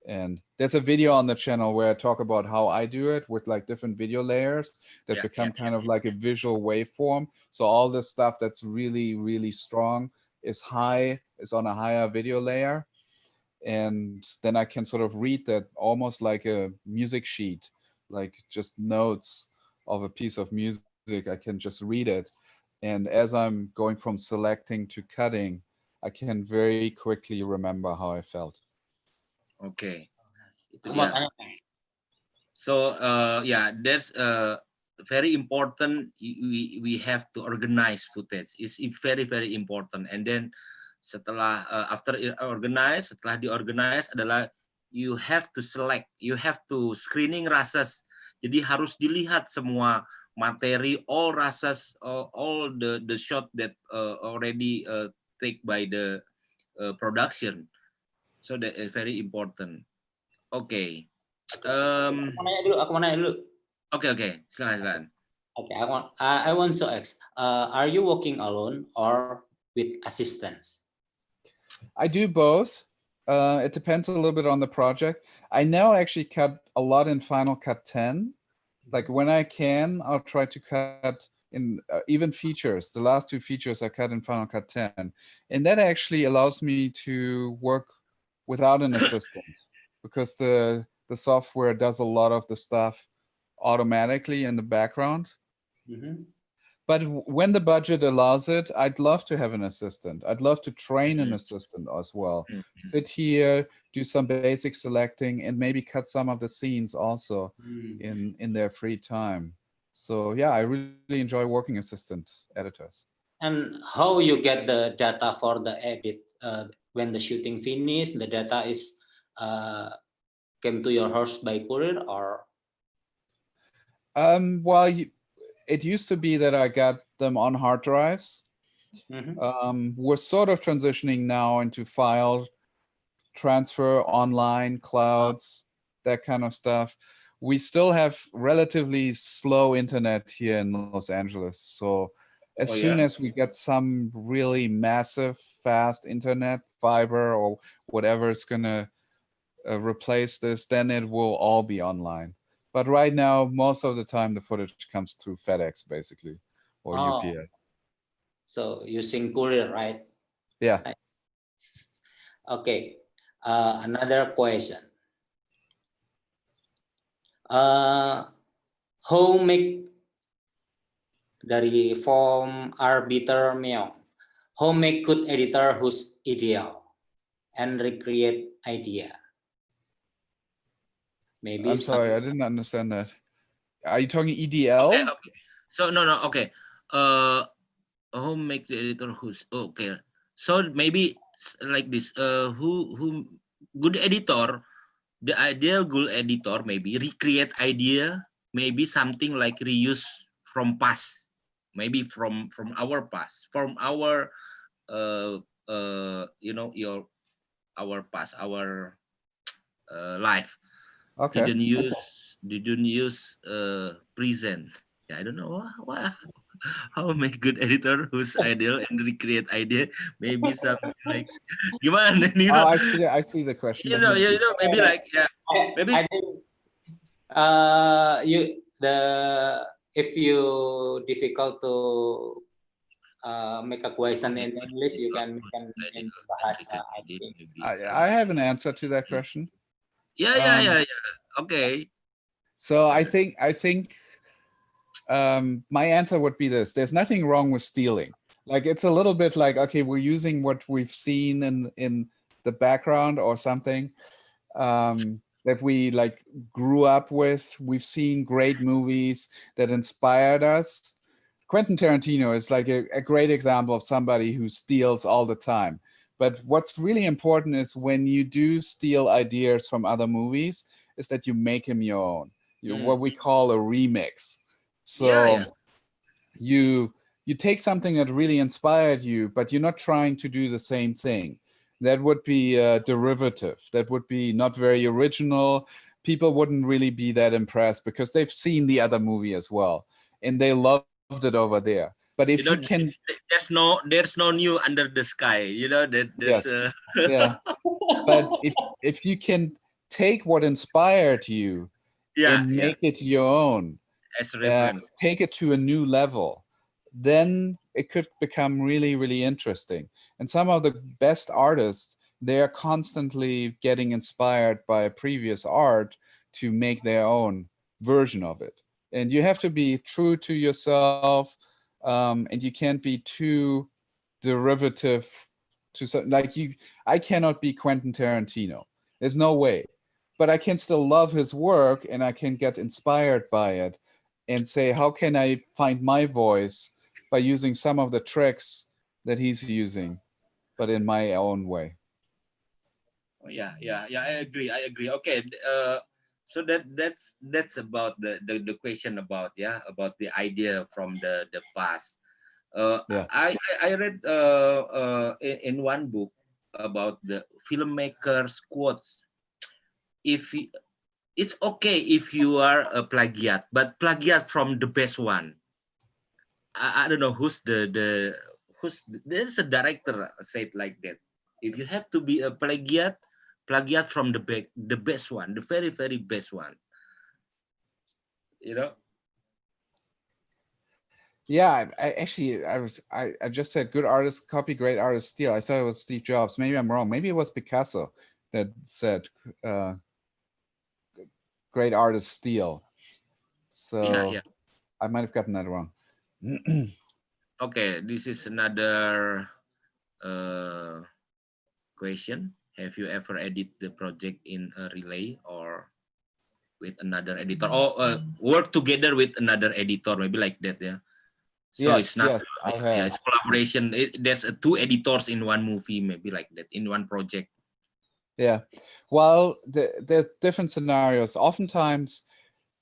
And there's a video on the channel where I talk about how I do it with like different video layers that become kind of like a visual waveform. So all this stuff that's really, really strong is on a higher video layer. And then I can sort of read that almost like a music sheet, like just notes of a piece of music. I can just read it. And as I'm going from selecting to cutting, I can very quickly remember how I felt. Okay. So there's very important. We have to organize footage. It's very, very important. And then setelah after organize, setelah diorganize adalah you have to select, you have to screening rasas. Jadi harus dilihat semua materi, all rasas, all the shot that already take by the production. So that is very important. Okay. Aku mau nanya dulu. Okay. Silakan. Okay, I want to ask, are you working alone or with assistants? I do both. It depends a little bit on the project. I now actually cut a lot in Final Cut 10. Like when I can, I'll try to cut in even features. The last two features I cut in Final Cut 10. And that actually allows me to work without an assistant because the software does a lot of the stuff automatically in the background. But when the budget allows it, I'd love to have an assistant. I'd love to train an assistant as well. Sit here, do some basic selecting, and maybe cut some of the scenes also in their free time. So yeah, I really enjoy working assistant editors. And how you get the data for the edit? When the shooting finished, the data is came to your house by courier or? Well, it used to be that I got them on hard drives. We're sort of transitioning now into file transfer, online, clouds, that kind of stuff. We still have relatively slow internet here in Los Angeles. So as soon as we get some really massive, fast internet, fiber or whatever is going to replace this, then it will all be online. But right now, most of the time, the footage comes through FedEx, basically, or UPS. So using courier, right? Yeah. Right. Okay. Another question. How make dari form arbiter meong? How make good editor who's ideal and recreate idea? Maybe I'm sorry, I didn't understand that. Are you talking EDL? Okay. So no, okay. Who make the editor? Who's okay? So maybe like this. Who good editor? The ideal good editor maybe recreate idea. Maybe something like reuse from past. Maybe from our past, from our your our past, our life. Okay. Didn't use present. Yeah, I don't know why how make good editor who's ideal and recreate idea. Maybe something like gimana Oh, I see the question. Let me see. maybe like maybe I think if you difficult to make a question in English, you can in bahasa. I think. I have an answer to that question. Yeah. Okay. So I think my answer would be this: there's nothing wrong with stealing. Like it's a little bit like, okay, we're using what we've seen in the background or something that we like grew up with. We've seen great movies that inspired us. Quentin Tarantino is like a great example of somebody who steals all the time. But what's really important is when you do steal ideas from other movies, is that you make them your own. What we call a remix. So you take something that really inspired you, but you're not trying to do the same thing. That would be a derivative. That would be not very original. People wouldn't really be that impressed because they've seen the other movie as well, and they loved it over there. But if you can, there's no new under the sky. yes, yeah. But if you can take what inspired you and make it your own, as a reference. take it to a new level, then it could become really, really interesting. And some of the best artists, they are constantly getting inspired by previous art to make their own version of it. And you have to be true to yourself, and you can't be too derivative to like you. I cannot be Quentin Tarantino. There's no way. But I can still love his work and I can get inspired by it and say, how can I find my voice by using some of the tricks that he's using, but in my own way. Yeah. I agree. Okay. So that's about the question about about the idea from the past. Yeah. I read in one book about the filmmakers quotes. If it's okay if you are a plagiat, but plagiat from the best one. I don't know who's there's a director said like that. If you have to be a plagiat from the best one, the very very best one. You know. Yeah, I just said good artists copy, great artists steal. I thought it was Steve Jobs. Maybe I'm wrong. Maybe it was Picasso that said great artists steal. So Yeah. I might have gotten that wrong. Okay, this is another question. Have you ever edit the project in a relay or with another editor, or work together with another editor, maybe like that? Yeah. So Yes, it's not, yes, I have. it's collaboration. There's two editors in one movie, maybe like that, in one project. Yeah. Well, there's different scenarios. Oftentimes,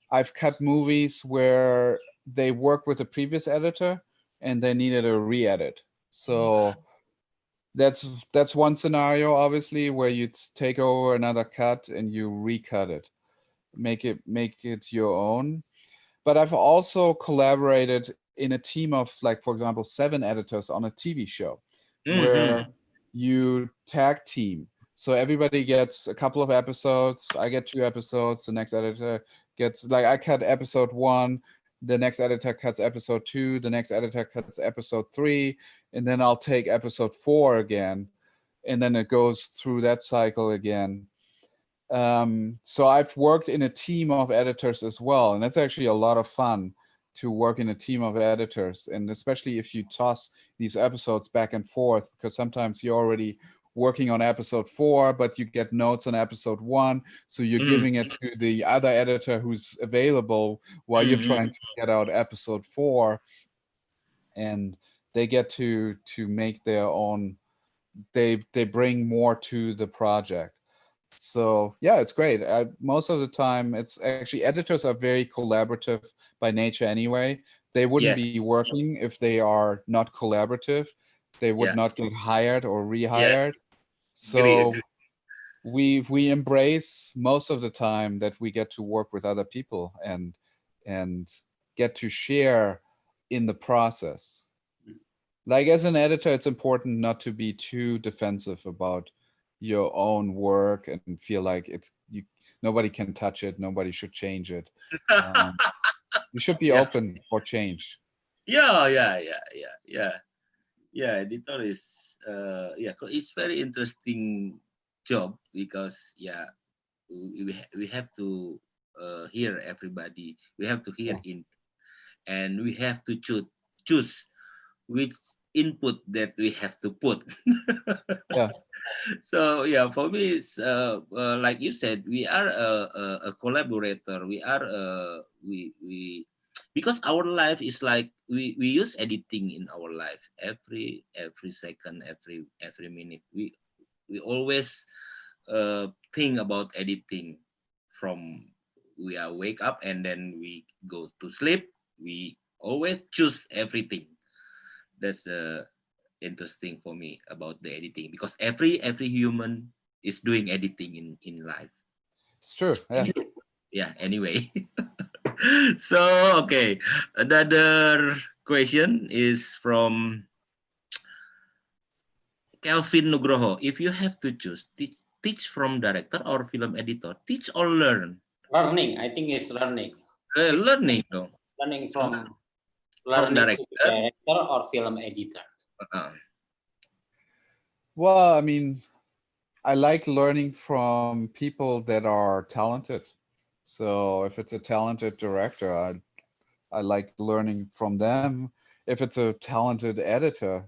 I've cut movies where they worked with a previous editor and they needed a re-edit. So that's one scenario, obviously, where you take over another cut and you recut it, make it your own. But I've also collaborated in a team of, like, for example, 7 editors on a TV show where you tag team. So everybody gets a couple of episodes. I get 2 episodes. The next editor gets, like, I cut episode 1. The next editor cuts episode 2. The next editor cuts episode 3. And then I'll take episode 4 again. And then it goes through that cycle again. So I've worked in a team of editors as well, and that's actually a lot of fun to work in a team of editors, and especially if you toss these episodes back and forth, because sometimes you're already working on episode 4, but you get notes on episode 1. So you're giving it to the other editor who's available while you're trying to get out episode 4. And they get to make their own, they bring more to the project. So yeah, it's great. Most of the time, it's actually, editors are very collaborative by nature anyway. They wouldn't Yes. be working if they are not collaborative. They would Yeah. not get hired or Yes. rehired. So we embrace most of the time that we get to work with other people and get to share in the process. Like, as an editor, it's important not to be too defensive about your own work and feel like nobody can touch it, nobody should change it. You should be Yeah. open for change. Yeah. Editor is it's very interesting job, because we have to hear everybody. We have to hear in, and we have to choose which input that we have to put. Yeah. So yeah, for me, it's like you said, we are a collaborator. We are we because our life is like, we use editing in our life every second, every minute. We always think about editing. From we are wake up and then we go to sleep. We always choose everything. That's interesting for me about the editing, because every human is doing editing in life. It's true. Yeah. Yeah, anyway. So okay, another question is from Kelvin Nugroho. If you have to choose, teach from director or film editor, teach or learn? Learning, I think it's learning. Learning dong. Learning from director or film editor. Well, I mean, I like learning from people that are talented. So if it's a talented director, I like learning from them. If it's a talented editor,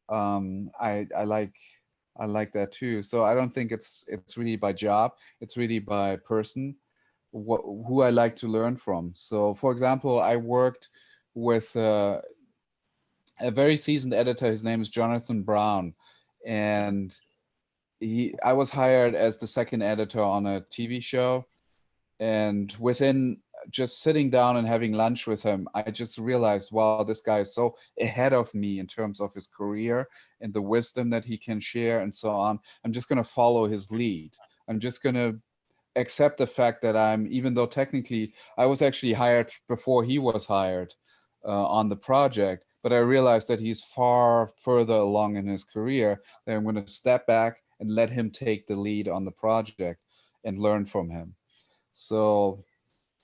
I like that too. So I don't think it's really by job. It's really by person, who I like to learn from. So for example, I worked with a very seasoned editor. His name is Jonathan Brown, and I was hired as the second editor on a TV show, and within just sitting down and having lunch with him, I just realized, wow, this guy is so ahead of me in terms of his career and the wisdom that he can share and so on. I'm just going to follow his lead. I'm just going to accept the fact that even though technically I was actually hired before he was hired on the project, but I realized that he's far further along in his career, that I'm going to step back and let him take the lead on the project and learn from him. So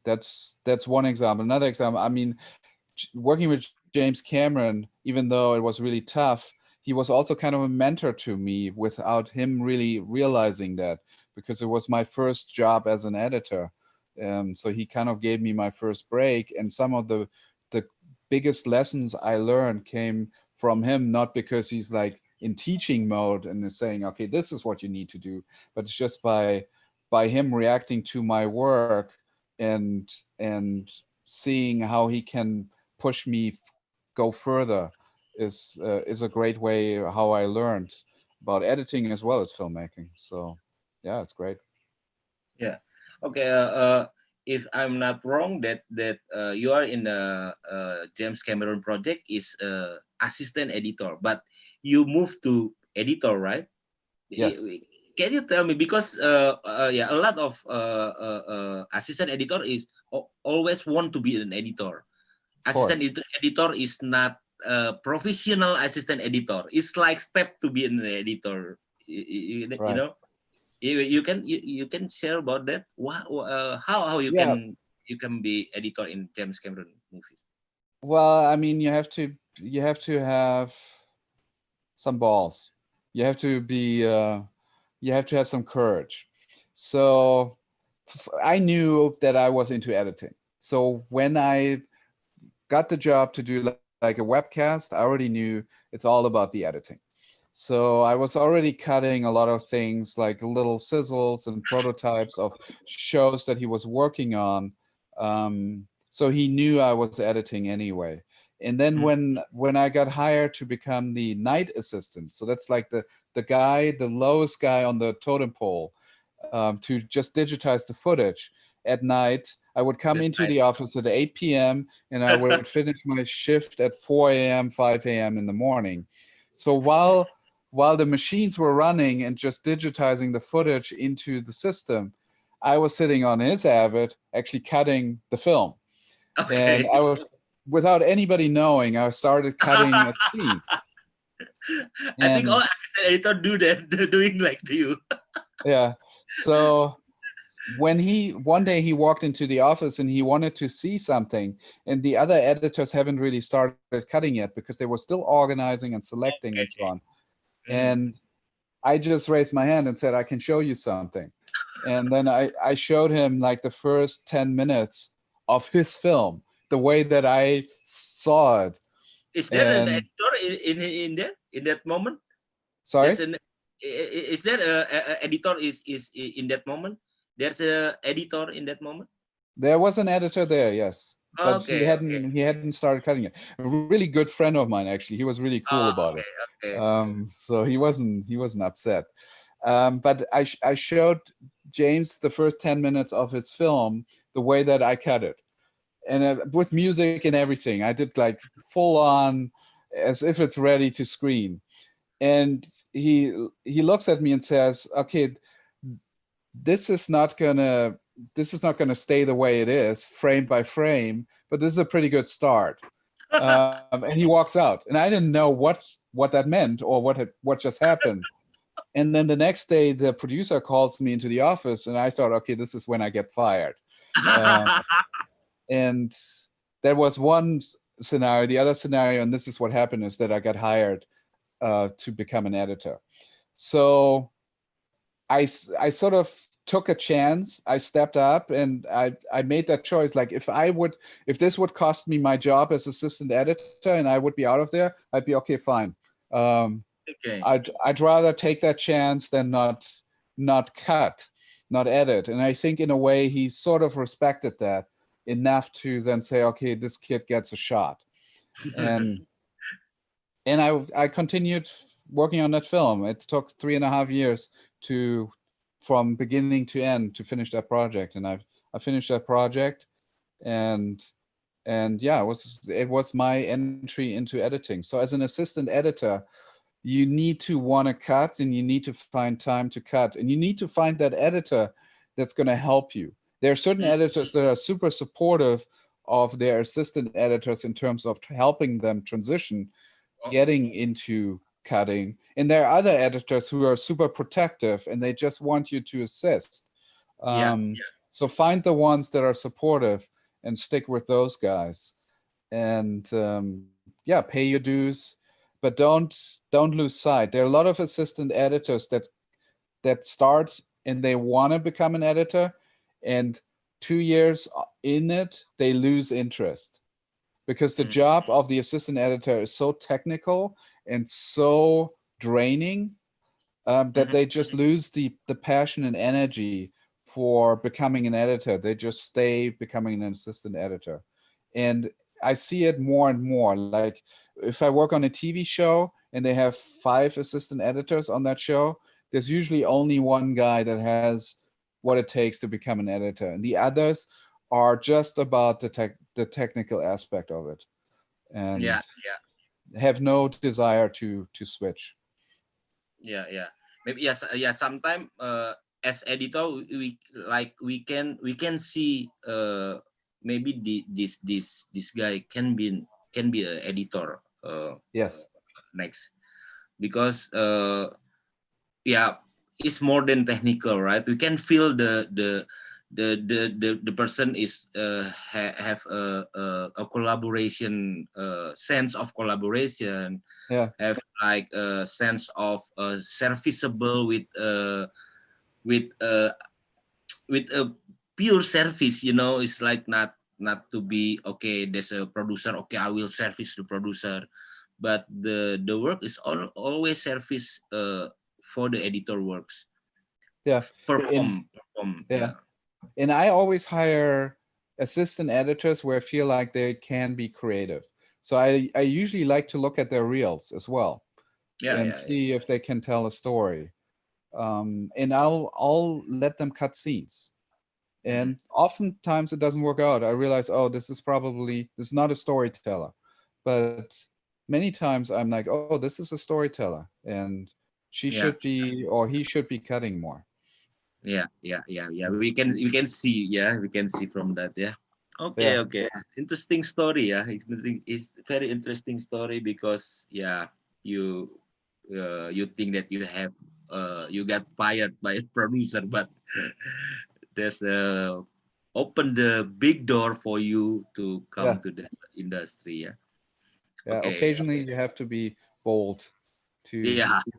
that's one example. Another example, I mean, working with James Cameron, even though it was really tough, he was also kind of a mentor to me without him really realizing that, because it was my first job as an editor. So he kind of gave me my first break, and some of the biggest lessons I learned came from him, not because he's like in teaching mode and is saying, okay, this is what you need to do, but it's just by him reacting to my work and seeing how he can push me go further is a great way how I learned about editing as well as filmmaking. So yeah, it's great. Yeah. Okay. If I'm not wrong, that you are in the James Cameron project is assistant editor, but you moved to editor, right? Yes. Can you tell me, because a lot of assistant editor is always want to be an editor. Assistant editor is not professional assistant editor. It's like step to be an editor. You know. You can share about that. How you can be editor in James Cameron movies? Well, I mean, you have to have some balls. You have to be you have to have some courage. So I knew that I was into editing. So when I got the job to do like a webcast, I already knew it's all about the editing. So I was already cutting a lot of things like little sizzles and prototypes of shows that he was working on. So he knew I was editing anyway. And then when I got hired to become the night assistant, so that's like the guy, the lowest guy on the totem pole, to just digitize the footage at night. I would come That's into nice. the office at 8 p.m. and I would finish my shift at 4 a.m., 5 a.m. in the morning. So while the machines were running and just digitizing the footage into the system, I was sitting on his Avid actually cutting the film. And Okay. I was, without anybody knowing, I started cutting a scene. I think all And assistant editor do that, doing like to you. yeah, so when one day he walked into the office and he wanted to see something, and the other editors haven't really started cutting yet because they were still organizing and selecting and so on. And I just raised my hand and said, I can show you something. And then I showed him like the first 10 minutes of his film, the way that I saw it. Is there an And editor in there in that moment? sorry? There's an is there a editor is in that moment? There's a editor in that moment. There was an editor there, yes. But Okay, okay. he hadn't started cutting it. A really good friend of mine, actually. He was really cool about it. Okay. So he wasn't upset. But I showed James the first 10 minutes of his film the way that I cut it, and with music and everything. I did like full on, as if it's ready to screen. And he looks at me and says, "Okay, this is not gonna stay the way it is, frame by frame, but this is a pretty good start." And he walks out, and I didn't know what that meant or what just happened. And then the next day, the producer calls me into the office, and I thought, okay, this is when I get fired. And that was one scenario. The other scenario, and this is what happened, is that I got hired to become an editor. So I sort of took a chance. I stepped up and I made that choice. Like if this would cost me my job as assistant editor and I would be out of there, I'd be okay, fine. Okay. I'd rather take that chance than not cut, not edit. And I think in a way he sort of respected that enough to then say, okay, this kid gets a shot. And I continued working on that film. It took 3.5 years from beginning to end to finish that project, and I finished that project, and yeah, it was my entry into editing. So as an assistant editor, you need to want to cut, and you need to find time to cut, and you need to find that editor that's going to help you. There are certain editors that are super supportive of their assistant editors in terms of helping them transition, getting into cutting, and there are other editors who are super protective and they just want you to assist. So find the ones that are supportive and stick with those guys, and yeah, pay your dues, but don't lose sight. There are a lot of assistant editors that start and they want to become an editor, and 2 years in it they lose interest, because the job of the assistant editor is so technical and so draining that they just lose the passion and energy for becoming an editor. They just stay becoming an assistant editor. And I see it more and more. Like if I work on a TV show and they have 5 assistant editors on that show, there's usually only one guy that has what it takes to become an editor, and the others are just about the technical aspect of it, and have no desire to switch. Maybe yes, sometimes as editor we can see maybe this guy can be an editor Yes. next, because it's more than technical, right? We can feel the person is have a collaboration, sense of collaboration, have like a sense of serviceable with a pure service, it's like not to be, okay, there's a producer, okay, I will service the producer, but the work is always service for the editor works. Yeah. Perform, Yeah. And I always hire assistant editors where I feel like they can be creative. So I usually like to look at their reels as well and see if they can tell a story. And I'll let them cut scenes. And oftentimes it doesn't work out. I realize, oh, this is not a storyteller. But many times I'm like, oh, this is a storyteller, and she should be, or he should be cutting more. Yeah. We can see, we can see from that, Okay. Interesting story, It's very interesting story because you you think that you got fired by a producer, but there's open the big door for you to come to the industry. Yeah. Occasionally you have to be bold to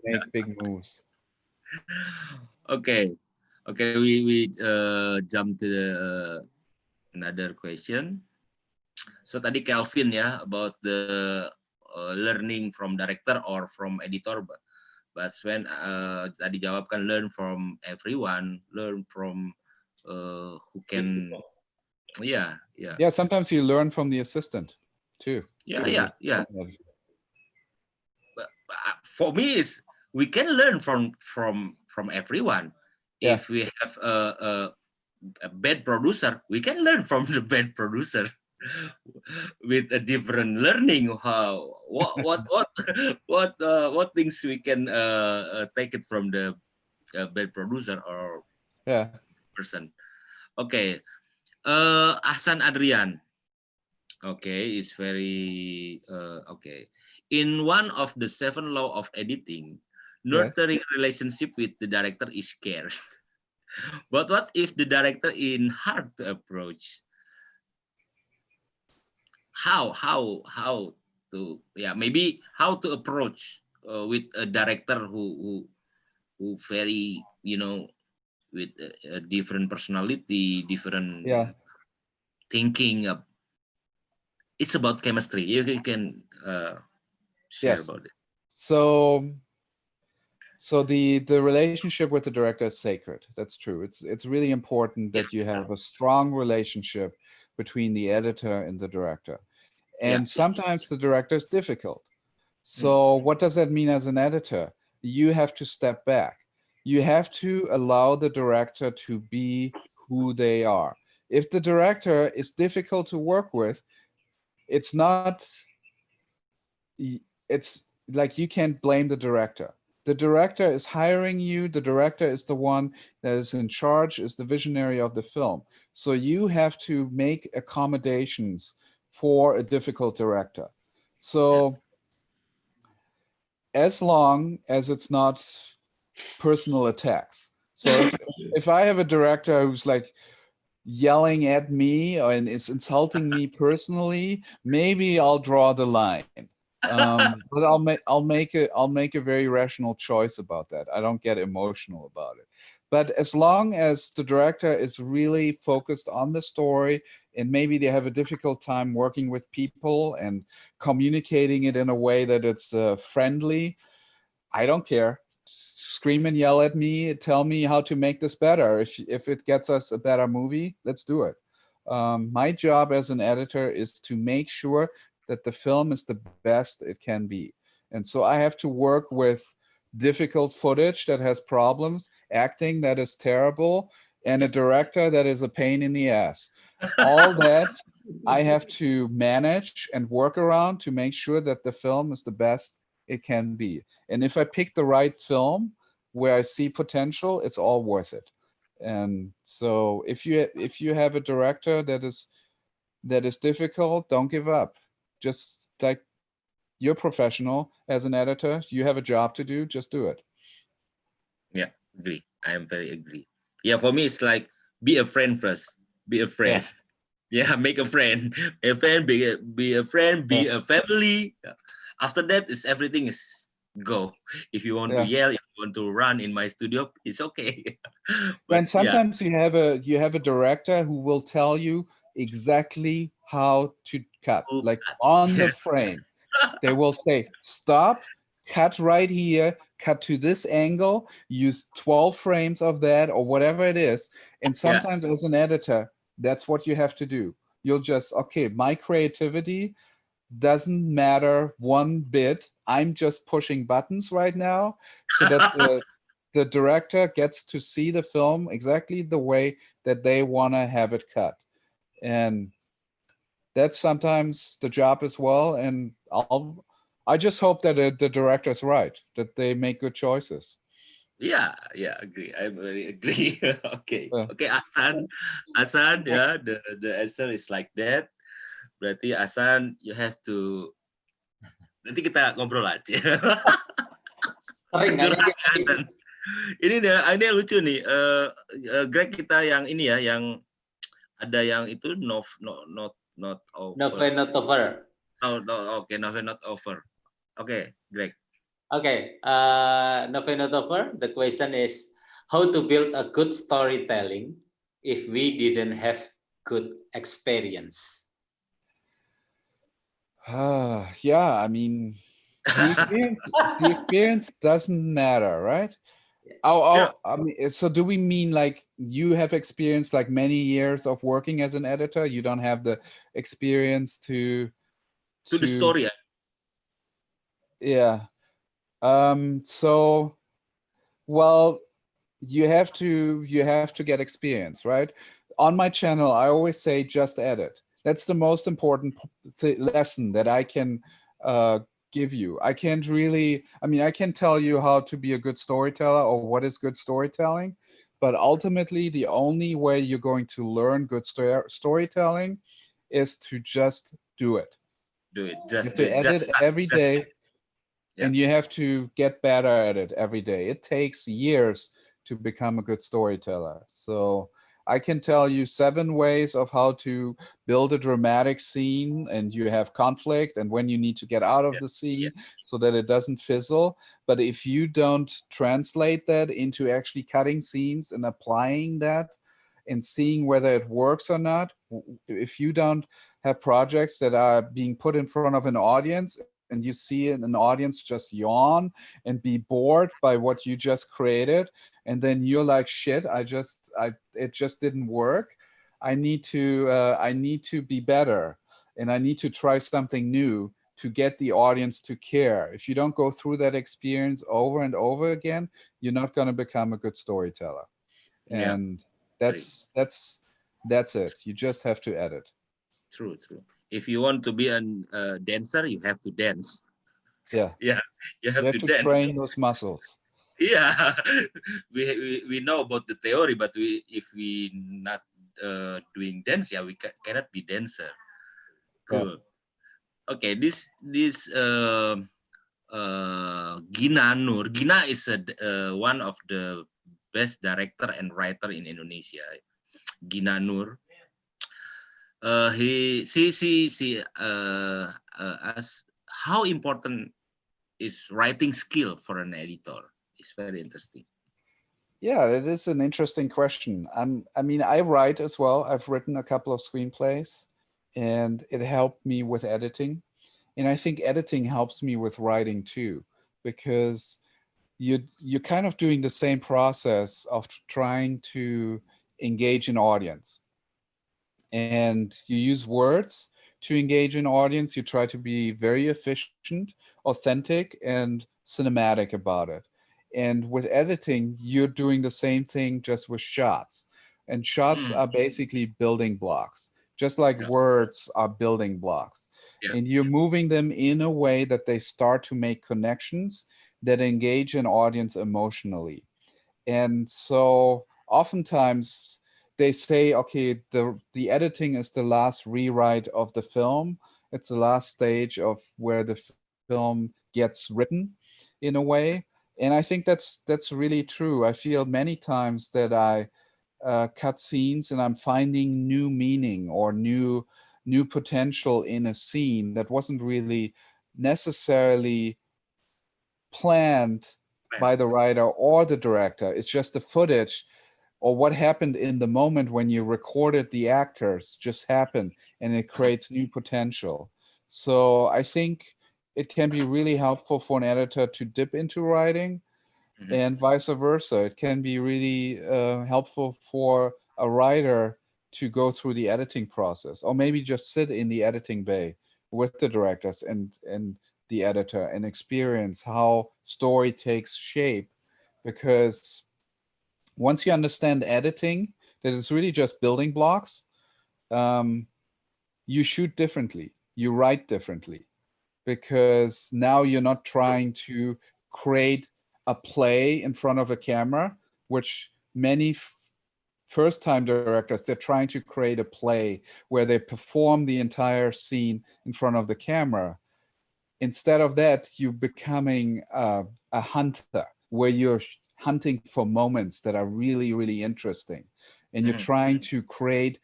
make big moves. Okay. We jump to the another question. So tadi Kelvin about the learning from director or from editor, but Sven tadi jawabkan learn from everyone, learn from who can, Yeah, sometimes you learn from the assistant too. Yeah. But for me, is we can learn from everyone. If we have a bad producer, we can learn from the bad producer with a different learning. How what things we can take it from the bad producer or person. Okay, Ahsan Adrian. Okay, is very okay. In one of the 7 law of editing, nurturing relationship with the director is care. But what if the director is hard to approach? How to maybe how to approach with a director who very with a different personality, different thinking. It's about chemistry. You can share about it. So the relationship with the director is sacred. That's true. It's really important that you have a strong relationship between the editor and the director. And sometimes the director is difficult. So what does that mean as an editor? You have to step back. You have to allow the director to be who they are. If the director is difficult to work with, it's like you can't blame the director. The director is hiring you. The director is the one that is in charge, is the visionary of the film. So you have to make accommodations for a difficult director. So as long as it's not personal attacks. So if I have a director who's like yelling at me and is insulting me personally, maybe I'll draw the line. But I'll make a very rational choice about that. I don't get emotional about it. But as long as the director is really focused on the story, and maybe they have a difficult time working with people and communicating it in a way that it's friendly, I don't care. Scream and yell at me, tell me how to make this better. If it gets us a better movie, let's do it. My job as an editor is to make sure that the film is the best it can be. And so I have to work with difficult footage that has problems, acting that is terrible, and a director that is a pain in the ass. All that I have to manage and work around to make sure that the film is the best it can be. And if I pick the right film where I see potential, it's all worth it. And so if you have a director that is difficult, don't give up. Just like you're professional as an editor, you have a job to do, just do it. Yeah, agree. I am very agree. Yeah, for me it's like be a friend first. Be a friend. Yeah, make a friend. A friend, be a friend, be a family. After that is everything is go. If you want to yell, if you want to run in my studio, it's okay. But and sometimes you have a director who will tell you exactly how to cut, like on the frame. They will say, stop, cut right here, cut to this angle, use 12 frames of that or whatever it is. And Yeah. sometimes as an editor, that's what you have to do. You'll just, okay, my creativity doesn't matter one bit. I'm just pushing buttons right now so that the director gets to see the film exactly the way that they want to have it cut. And that's sometimes the job as well. And I just hope that the director's right, that they make good choices. Yeah, agree. I very agree. Okay, Uh, okay, Asan, yeah, the answer is like that. Berarti Asan, you have to. Nanti kita ngobrol aja. Sering Curhat kayaknya kan. gitu. Ini lucu nih. Greg kita yang ini ya, yang ada yang itu not over. Novel not over. Okay, novel not over. Okay, Greg. Okay, novel not over. The question is how to build a good storytelling if we didn't have good experience. Yeah, I mean, the experience doesn't matter, right? Yeah. I mean, so do we mean like you have experience like many years of working as an editor? You don't have the experience to The story. Yeah. So, well, you have to get experience, right? On my channel, I always say just edit. That's the most important lesson that I can give you. I can't really, I mean, I can tell you how to be a good storyteller or what is good storytelling, but ultimately the only way you're going to learn good storytelling is to just do it. Do it. You have to edit every day. Yeah. And you have to get better at it every day. It takes years to become a good storyteller. So I can tell you 7 ways of how to build a dramatic scene, and you have conflict and when you need to get out of the scene so that it doesn't fizzle. But if you don't translate that into actually cutting scenes and applying that and seeing whether it works or not, if you don't have projects that are being put in front of an audience and you see an audience just yawn and be bored by what you just created, and then you're like, shit, it just didn't work. I need to be better, and I need to try something new to get the audience to care. If you don't go through that experience over and over again, you're not going to become a good storyteller. And that's it. You just have to edit. True. If you want to be a dancer, you have to dance. Yeah. Yeah, you have to dance. train those muscles. Yeah, we know about the theory, but if we not doing dance, yeah, we cannot be dancer. Cool. Yeah. Okay, this Gina Nur. Gina is one of the best director and writer in Indonesia. Gina Nur. She asked how important is writing skill for an editor. It's very interesting. Yeah, it is an interesting question. I mean, I write as well. I've written a couple of screenplays, and it helped me with editing. And I think editing helps me with writing too, because you're kind of doing the same process of trying to engage an audience. And you use words to engage an audience. You try to be very efficient, authentic, and cinematic about it. And with editing, you're doing the same thing just with shots. And shots are basically building blocks, just like words are building blocks. And you're moving them in a way that they start to make connections that engage an audience emotionally. And so oftentimes they say, okay, the editing is the last rewrite of the film. It's the last stage of where the film gets written in a way. And I think that's really true. I feel many times that I cut scenes and I'm finding new meaning or new potential in a scene that wasn't really necessarily planned by the writer or the director. It's just the footage or what happened in the moment when you recorded the actors just happened, and it creates new potential. So I think it can be really helpful for an editor to dip into writing, and vice versa. It can be really helpful for a writer to go through the editing process, or maybe just sit in the editing bay with the directors and the editor and experience how story takes shape. Because once you understand editing, that it's really just building blocks, you shoot differently, you write differently, because now you're not trying to create a play in front of a camera, which many first-time directors, they're trying to create a play where they perform the entire scene in front of the camera. Instead of that, you're becoming a hunter, where you're hunting for moments that are really, really interesting. And you're trying to create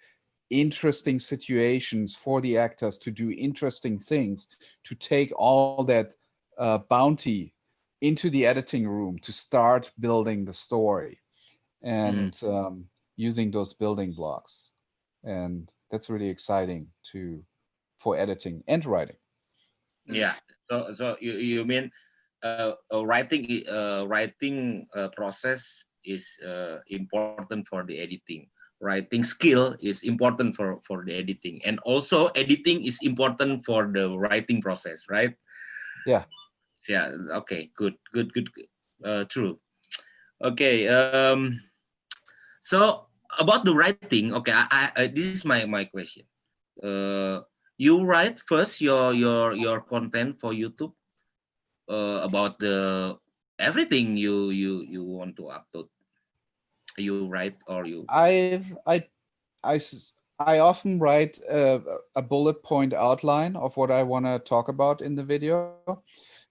interesting situations for the actors to do interesting things, to take all that bounty into the editing room to start building the story, and using those building blocks. And that's really exciting for editing and writing. Yeah. So you mean writing process is important for the editing. Writing skill is important for the editing, and also editing is important for the writing process, right? Yeah. Yeah. Okay. Good. True. Okay. So about the writing, okay. This is my question. You write first your content for YouTube about the everything you want to upload. You write or you I often write a bullet point outline of what I want to talk about in the video,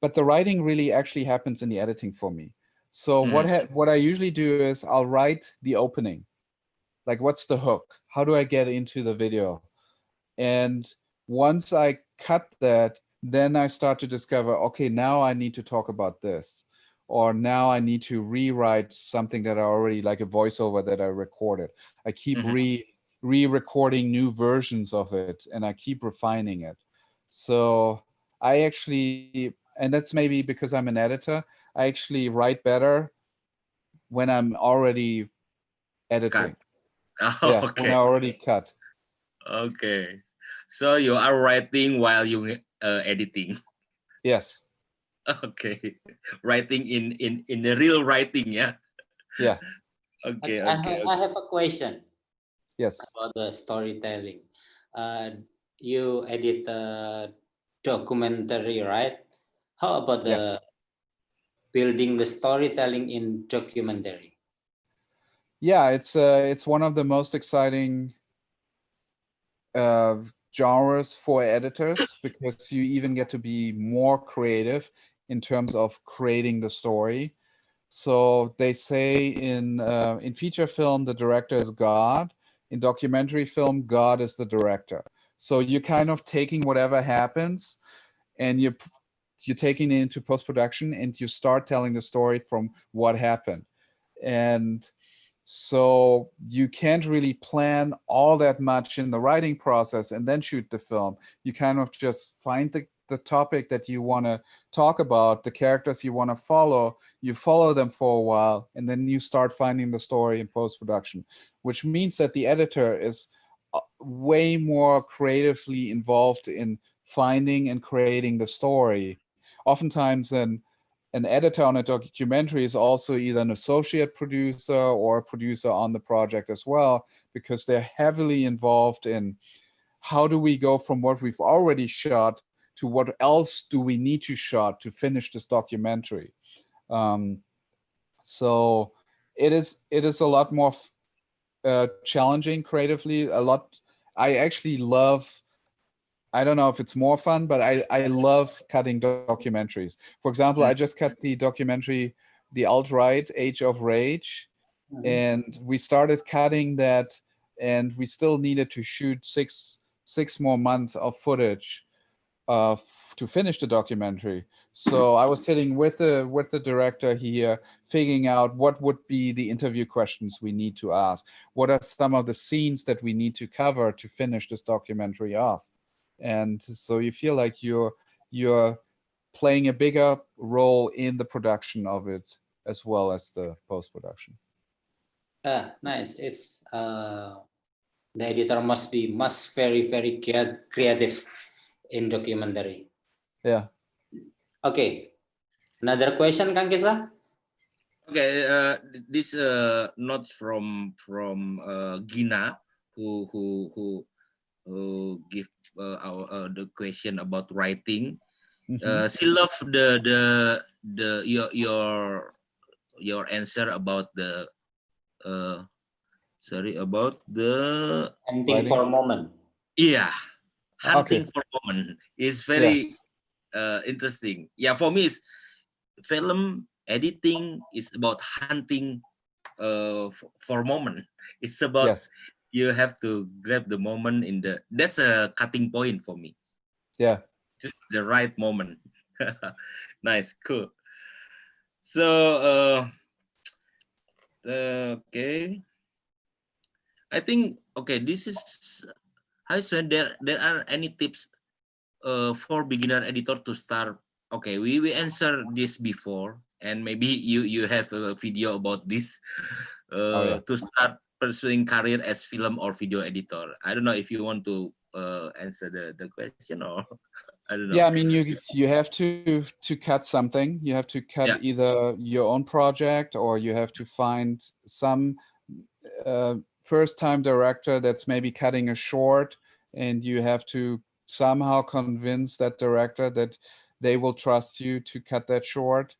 but the writing really actually happens in the editing for me. So what I usually do is I'll write the opening, like what's the hook? How do I get into the video? And once I cut that, then I start to discover, okay, now I need to talk about this, or now I need to rewrite something that I already, like a voiceover that I recorded. I keep re-recording new versions of it, and I keep refining it. So I actually, and that's maybe because I'm an editor, I actually write better when I'm already editing. cut. Oh, Yeah, when I okay. already cut. Okay. So you are writing while you editing. Yes. Okay. Writing in the real writing, yeah. Yeah. Okay. I have a question. Yes. About the storytelling. You edit a documentary, right? How about the building the storytelling in documentary? Yeah, it's one of the most exciting genres for editors, because you even get to be more creative in terms of creating the story. So they say in feature film, the director is God. In documentary film, God is the director. So you're kind of taking whatever happens, and you're taking it into post-production, and you start telling the story from what happened. And so you can't really plan all that much in the writing process and then shoot the film. You kind of just find the topic that you want to talk about, the characters you want to follow, you follow them for a while, and then you start finding the story in post-production, which means that the editor is way more creatively involved in finding and creating the story. Oftentimes an editor on a documentary is also either an associate producer or a producer on the project as well, because they're heavily involved in how do we go from what we've already shot to what else do we need to shot to finish this documentary. So it is a lot more challenging creatively. I actually love, I don't know if it's more fun, but I love cutting documentaries. For example, I just cut the documentary, The Alt-Right Age of Rage, and we started cutting that, and we still needed to shoot six more months of footage to finish the documentary. So I was sitting with the director here, figuring out what would be the interview questions we need to ask. What are some of the scenes that we need to cover to finish this documentary off? And so you feel like you're playing a bigger role in the production of it as well as the post-production. Nice. It's the editor must be very creative in documentary. Yeah. Okay. Another question, Kang Kisa? Okay, this notes from Gina who give the question about writing. She loved your answer about the about the Ending for a moment. Yeah, hunting Okay. for a moment is very interesting. Yeah, for me, film editing is about hunting for a moment. It's about you have to grab the moment that's a cutting point for me. Yeah. Just the right moment. Nice, cool. So okay, I think this is hi Sven. There are any tips for beginner editor to start? Okay, we answered this before, and maybe you have a video about this to start pursuing career as film or video editor. I don't know if you want to answer the question or I don't know. Yeah, I mean, you have to cut something. You have to cut either your own project, or you have to find some first-time director that's maybe cutting a short, and you have to somehow convince that director that they will trust you to cut that short.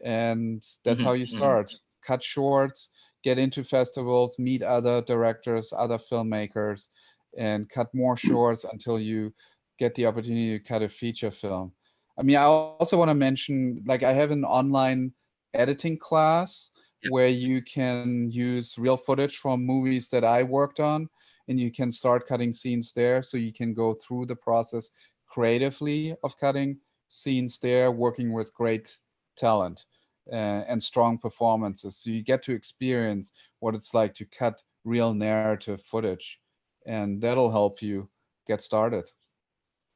And that's how you start. Cut shorts, get into festivals, meet other directors, other filmmakers, and cut more shorts until you get the opportunity to cut a feature film. I mean, I also want to mention, like, I have an online editing class where you can use real footage from movies that I worked on, and you can start cutting scenes there. So you can go through the process creatively of cutting scenes there, working with great talent and strong performances. So you get to experience what it's like to cut real narrative footage, and that'll help you get started.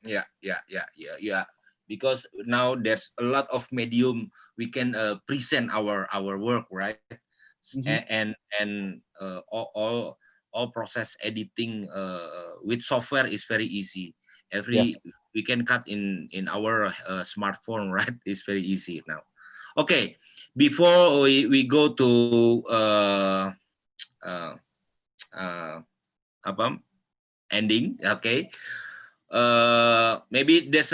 Yeah. Because now there's a lot of medium we can present our work, right? And all process editing with software is very easy. We can cut in our smartphone, right? It's very easy now. Okay, before we go to ending, okay. Maybe there's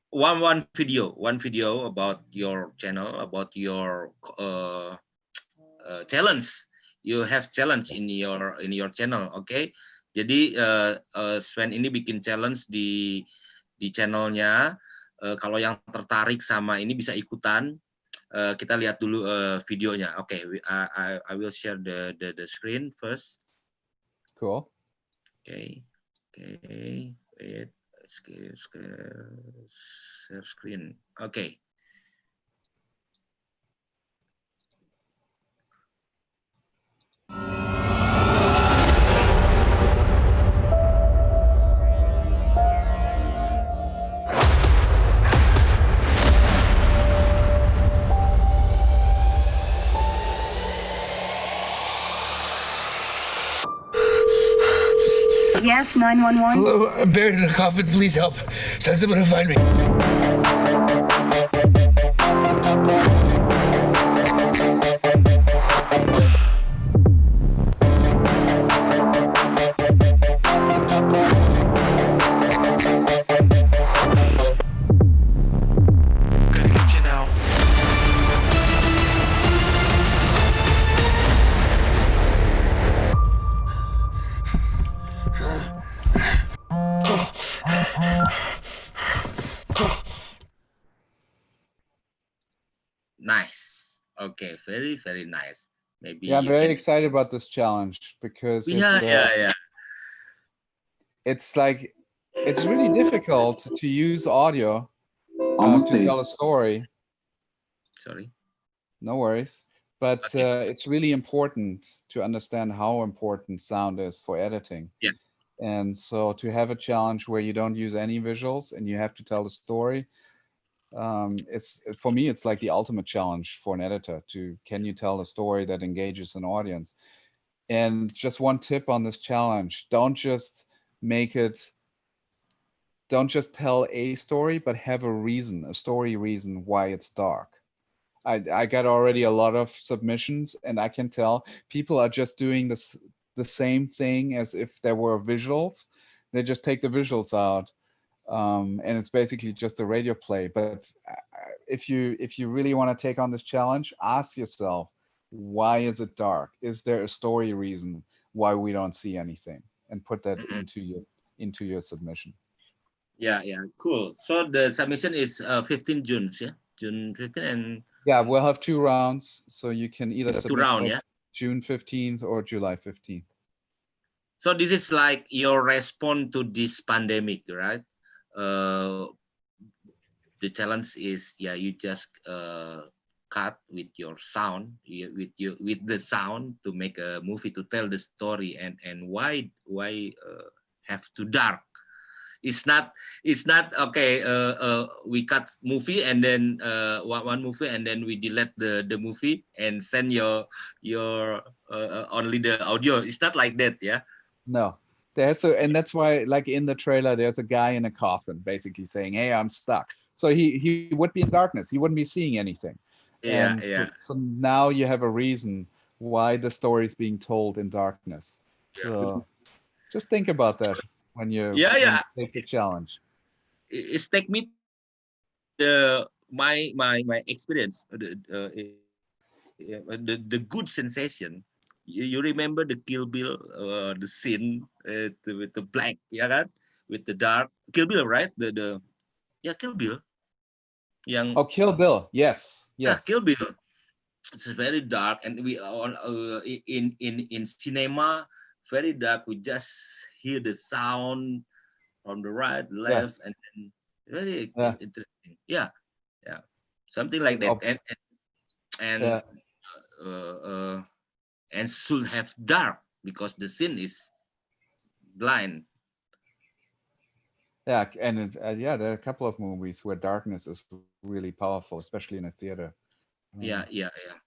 one video about your channel, about your challenge. You have challenge in your channel, okay? Jadi Sven ini bikin challenge di channelnya. Kalau yang tertarik sama ini bisa ikutan. Kita lihat dulu videonya. Okay, I will share the screen first. Cool. Okay. Wait. Share screen. Okay. Yes, 911. Hello, I'm buried in a coffin. Please help. Send someone to find me. Nice. Okay, very nice. Maybe I'm very excited about this challenge because it's like it's really difficult to use audio to tell a story. Sorry. No worries. But it's really important to understand how important sound is for editing. Yeah. And so to have a challenge where you don't use any visuals and you have to tell the story, it's for me, it's like the ultimate challenge for an editor to, can you tell a story that engages an audience? And just one tip on this challenge, don't just tell a story, but have a reason, a story reason why it's dark. I got already a lot of submissions, and I can tell people are just doing the same thing as if there were visuals. They just take the visuals out, and it's basically just a radio play. But if you really want to take on this challenge, ask yourself, why is it dark? Is there a story reason why we don't see anything? And put that into your submission. Yeah, yeah, cool. So the submission is 15 June, yeah, June 15 and Yeah, we'll have 2 rounds, so you can either two submit round, by yeah. June 15th or July 15th. So this is like your response to this pandemic, right? The challenge is, yeah, you just cut with your sound, with the sound to make a movie to tell the story, and why have to dark. It's not okay. We cut movie and then one movie and then we delete the movie and send your only the audio. It's not like that, yeah. No, and that's why, like in the trailer, there's a guy in a coffin basically saying, "Hey, I'm stuck." So he would be in darkness. He wouldn't be seeing anything. Yeah, And yeah, so now you have a reason why the story is being told in darkness. yeah, So just think about that when you yeah. take the challenge. It's take me my experience, the good sensation. You remember the Kill Bill, the scene with the black, yeah kan, with the dark Kill Bill, right? The yeah, Kill Bill, yang Oh, Kill Bill. Yes, Kill yes. Bill. It's very dark, and we are in cinema, very dark. We just hear the sound from the right, Yeah, left, and then very yeah, interesting. Yeah, yeah, something like that, oh, and yeah, uh, uh, and should have dark because the scene is blind. yeah. And yeah, there are a couple of movies where darkness is really powerful, especially in a theater. Yeah, Um, yeah, yeah.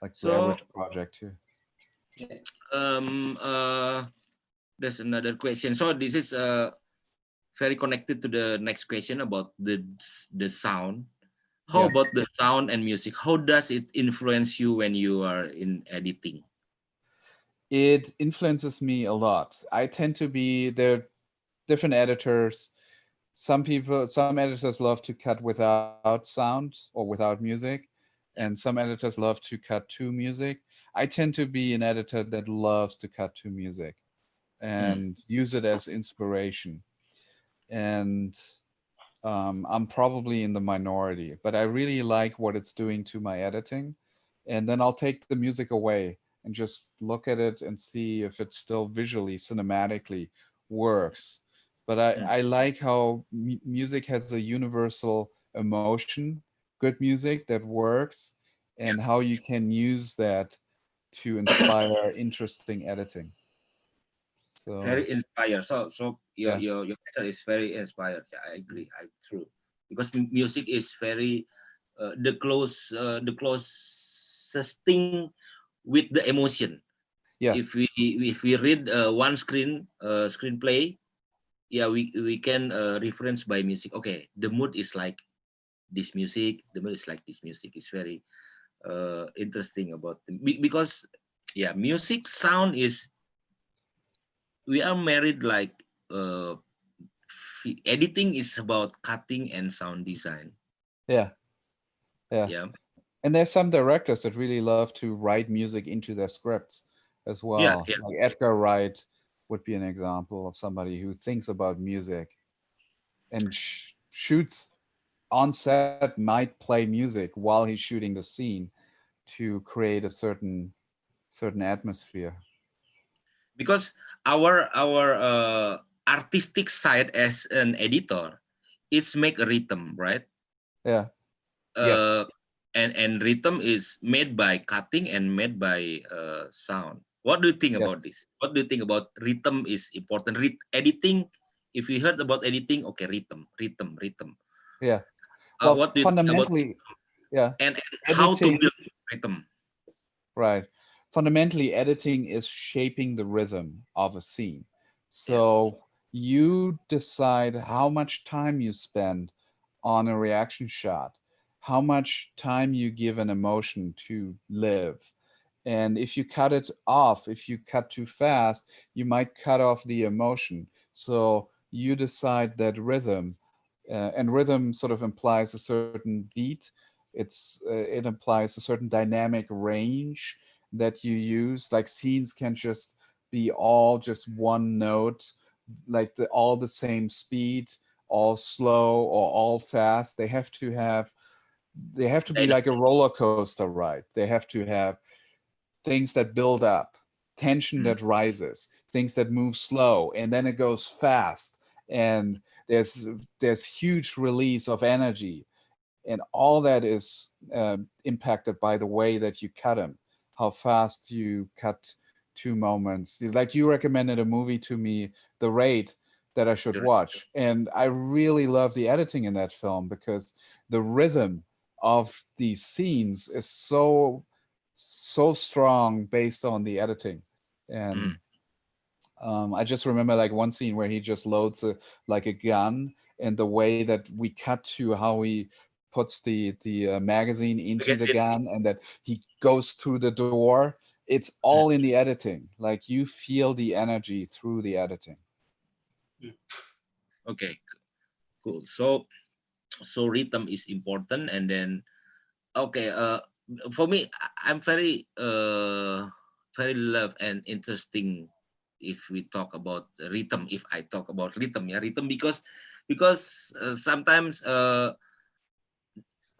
like Blair So Witch Project too. um uh there's another question. So this is very connected to the next question about the sound. How Yes. about the sound and music? How does it influence you when you are in editing? It influences me a lot. I tend to be there are different editors. Some editors love to cut without sound or without music, and some editors love to cut to music. I tend to be an editor that loves to cut to music Mm, and use it as inspiration. And I'm probably in the minority, but I really like what it's doing to my editing. And then I'll take the music away and just look at it and see if it still visually, cinematically works. But mm. I like how music has a universal emotion, good music that works, Yeah, and how you can use that to inspire interesting editing. So very inspired. So your yeah, your answer is very inspired. Yeah, I agree. I true because music is very the closest thing with the emotion. yes, If we read one screenplay, yeah, we can reference by music. Okay, the mood is like this music. The mood is like this music. It's very interesting about because yeah, music sound is we are married like uh, editing is about cutting and sound design. yeah, yeah. Yeah, And there's some directors that really love to write music into their scripts as yeah, well. yeah. Like Edgar Wright would be an example of somebody who thinks about music and shoots on set, might play music while he's shooting the scene to create a certain atmosphere. Because our artistic side as an editor, it's make a rhythm, right? Yeah. Yes. uh, and rhythm is made by cutting and made by sound. What do you think Yes. about this? What do you think about rhythm is important? Editing, if you heard about editing, okay, rhythm. Yeah. Well, Well, what do you think about fundamentally, yeah, and how to editing, build rhythm? right. Fundamentally, editing is shaping the rhythm of a scene. Yeah. So you decide how much time you spend on a reaction shot, how much time you give an emotion to live. And if you cut it off, if you cut too fast, you might cut off the emotion. So you decide that rhythm, and rhythm sort of implies a certain beat. It implies a certain dynamic range that you use. Like scenes can just be all just one note, like all the same speed, all slow or all fast. They have to be like a roller coaster ride. They have to have things that build up, tension that rises, things that move slow, and then it goes fast. And there's huge release of energy, and all that is impacted by the way that you cut them, how fast you cut two moments. Like you recommended a movie to me, The Raid, that I should watch, and I really love the editing in that film because the rhythm of these scenes is so strong based on the editing. And I just remember like one scene where he just loads like a gun, and the way that we cut to how he puts the magazine into the gun, and that he goes through the door. It's all in the editing. Like you feel the energy through the editing. Okay, cool. So rhythm is important, and then okay. For me, I'm very love and interesting if we talk about rhythm. If I talk about rhythm, yeah, rhythm because sometimes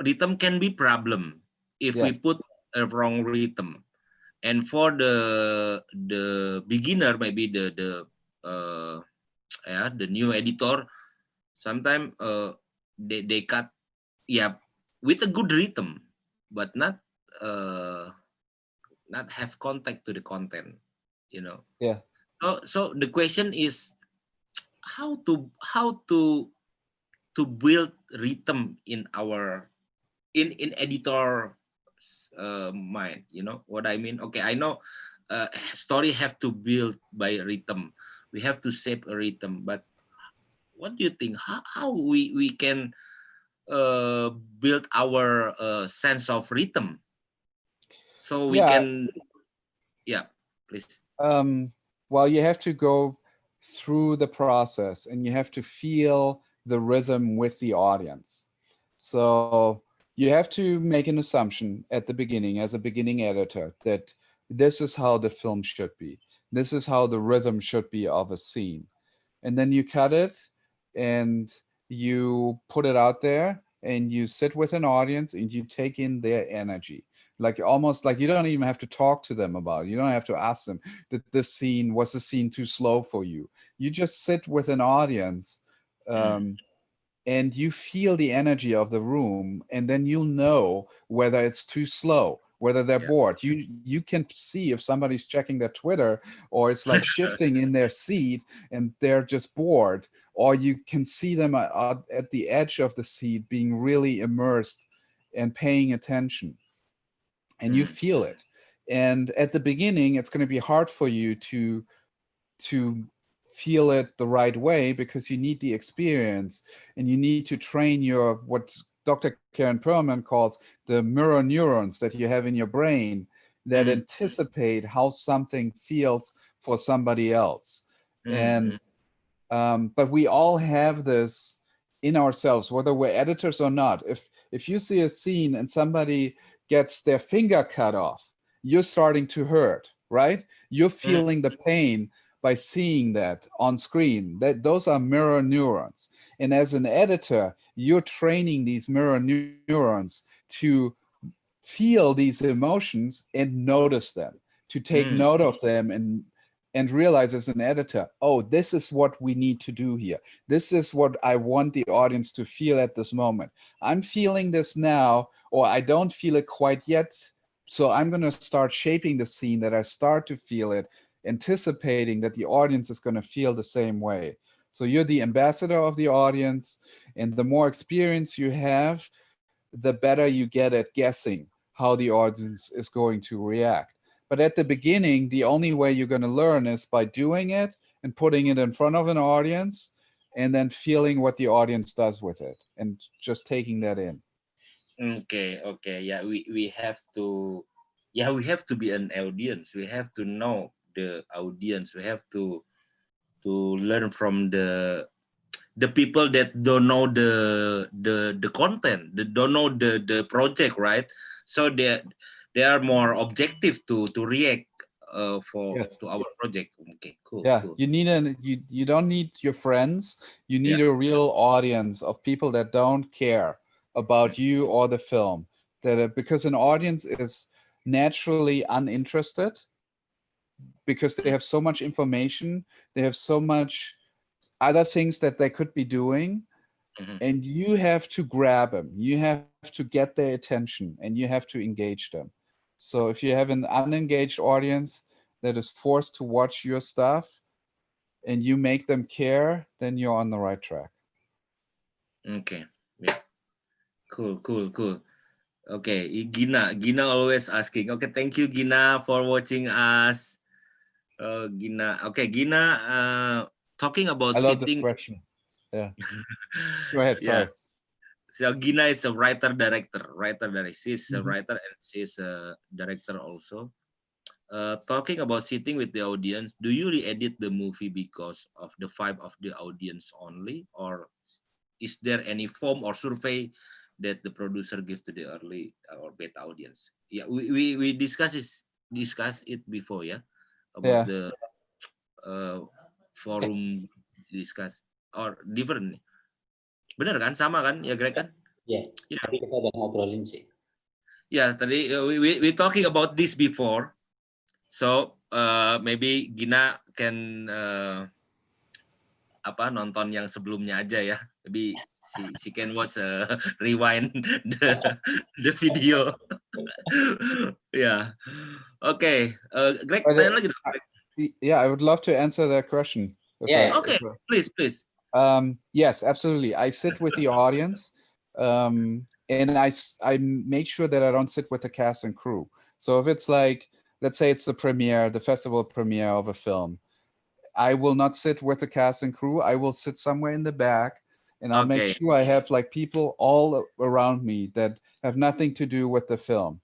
rhythm can be problem if we Yes. put a wrong rhythm. And for the beginner, maybe the new editor, sometimes they cut, yeah, with a good rhythm, but not have contact to the content, you know. Yeah. So the question is how to build rhythm in our in editor mind, you know what I mean. Okay, I know story have to build by rhythm, we have to shape a rhythm, but what do you think, how we can build our sense of rhythm so we Yeah. can, yeah, please. Well, you have to go through the process, and you have to feel the rhythm with the audience. So you have to make an assumption at the beginning as a beginning editor that this is how the film should be. This is how the rhythm should be of a scene. And then you cut it and you put it out there, and you sit with an audience and you take in their energy. Like almost like you don't even have to talk to them about it. You don't have to ask them that this scene, was the scene too slow for you? You just sit with an audience, and you feel the energy of the room, and then you'll know whether it's too slow, whether they're Yeah. bored. You can see if somebody's checking their Twitter, or it's like shifting in their seat and they're just bored, or you can see them at the edge of the seat being really immersed and paying attention, and you feel it. And at the beginning, it's going to be hard for you to feel it the right way, because you need the experience, and you need to train your, what Dr. Karen Perlman calls the mirror neurons that you have in your brain that anticipate how something feels for somebody else. And but we all have this in ourselves, whether we're editors or not. If you see a scene and somebody gets their finger cut off, you're starting to hurt, right? You're feeling the pain by seeing that on screen. That those are mirror neurons. And as an editor, you're training these mirror neurons to feel these emotions and notice them, to take note of them, and realize as an editor, oh, this is what we need to do here. This is what I want the audience to feel at this moment. I'm feeling this now, or I don't feel it quite yet. So I'm going to start shaping the scene that I start to feel it, anticipating that the audience is going to feel the same way. So you're the ambassador of the audience, And the more experience you have, the better you get at guessing how the audience is going to react. But at the beginning, the only way you're going to learn is by doing it and putting it in front of an audience and then feeling what the audience does with it and just taking that in. Okay, yeah, we have to, we have to be an audience. We have to know the audience. We have to learn from the people that don't know the content, they don't know the project, right? So they are more objective to react to our project. Okay, cool. Yeah, cool. you need you don't need your friends. You need Yeah. a real audience of people that don't care about you or the film. Because an audience is naturally uninterested because they have so much information, they have so much other things that they could be doing, and you have to grab them. You have to get their attention and you have to engage them. So if you have an unengaged audience that is forced to watch your stuff and you make them care, then you're on the right track. Okay. Yeah. Cool. Okay, Gina always asking. Okay, thank you, Gina, for watching us. Gina. Okay, Gina, talking about I love this sitting. question. Yeah. Go ahead. Yeah. Sorry. So Gina is a writer-director. She's a writer and she's a director also. Talking about sitting with the audience, do you re-edit the movie because of the vibe of the audience only, or is there any form or survey that the producer give to the early or beta audience? Yeah, we discuss it before, yeah, about the forum discuss or different. Benar kan, sama kan, ya Greg kan? Iya, tadi kita udah ngobrolin sih. Ya, tadi we talking about this before. So maybe Gina can nonton yang sebelumnya aja ya. Maybe she can watch rewind the video. Yeah. Okay. Greg, tanya lagi dong. Yeah, I would love to answer that question. Okay, please. Yes, absolutely. I sit with the audience, and I make sure that I don't sit with the cast and crew. So if it's like, let's say it's the festival premiere of a film, I will not sit with the cast and crew. I will sit somewhere in the back, and I'll make sure I have like people all around me that have nothing to do with the film,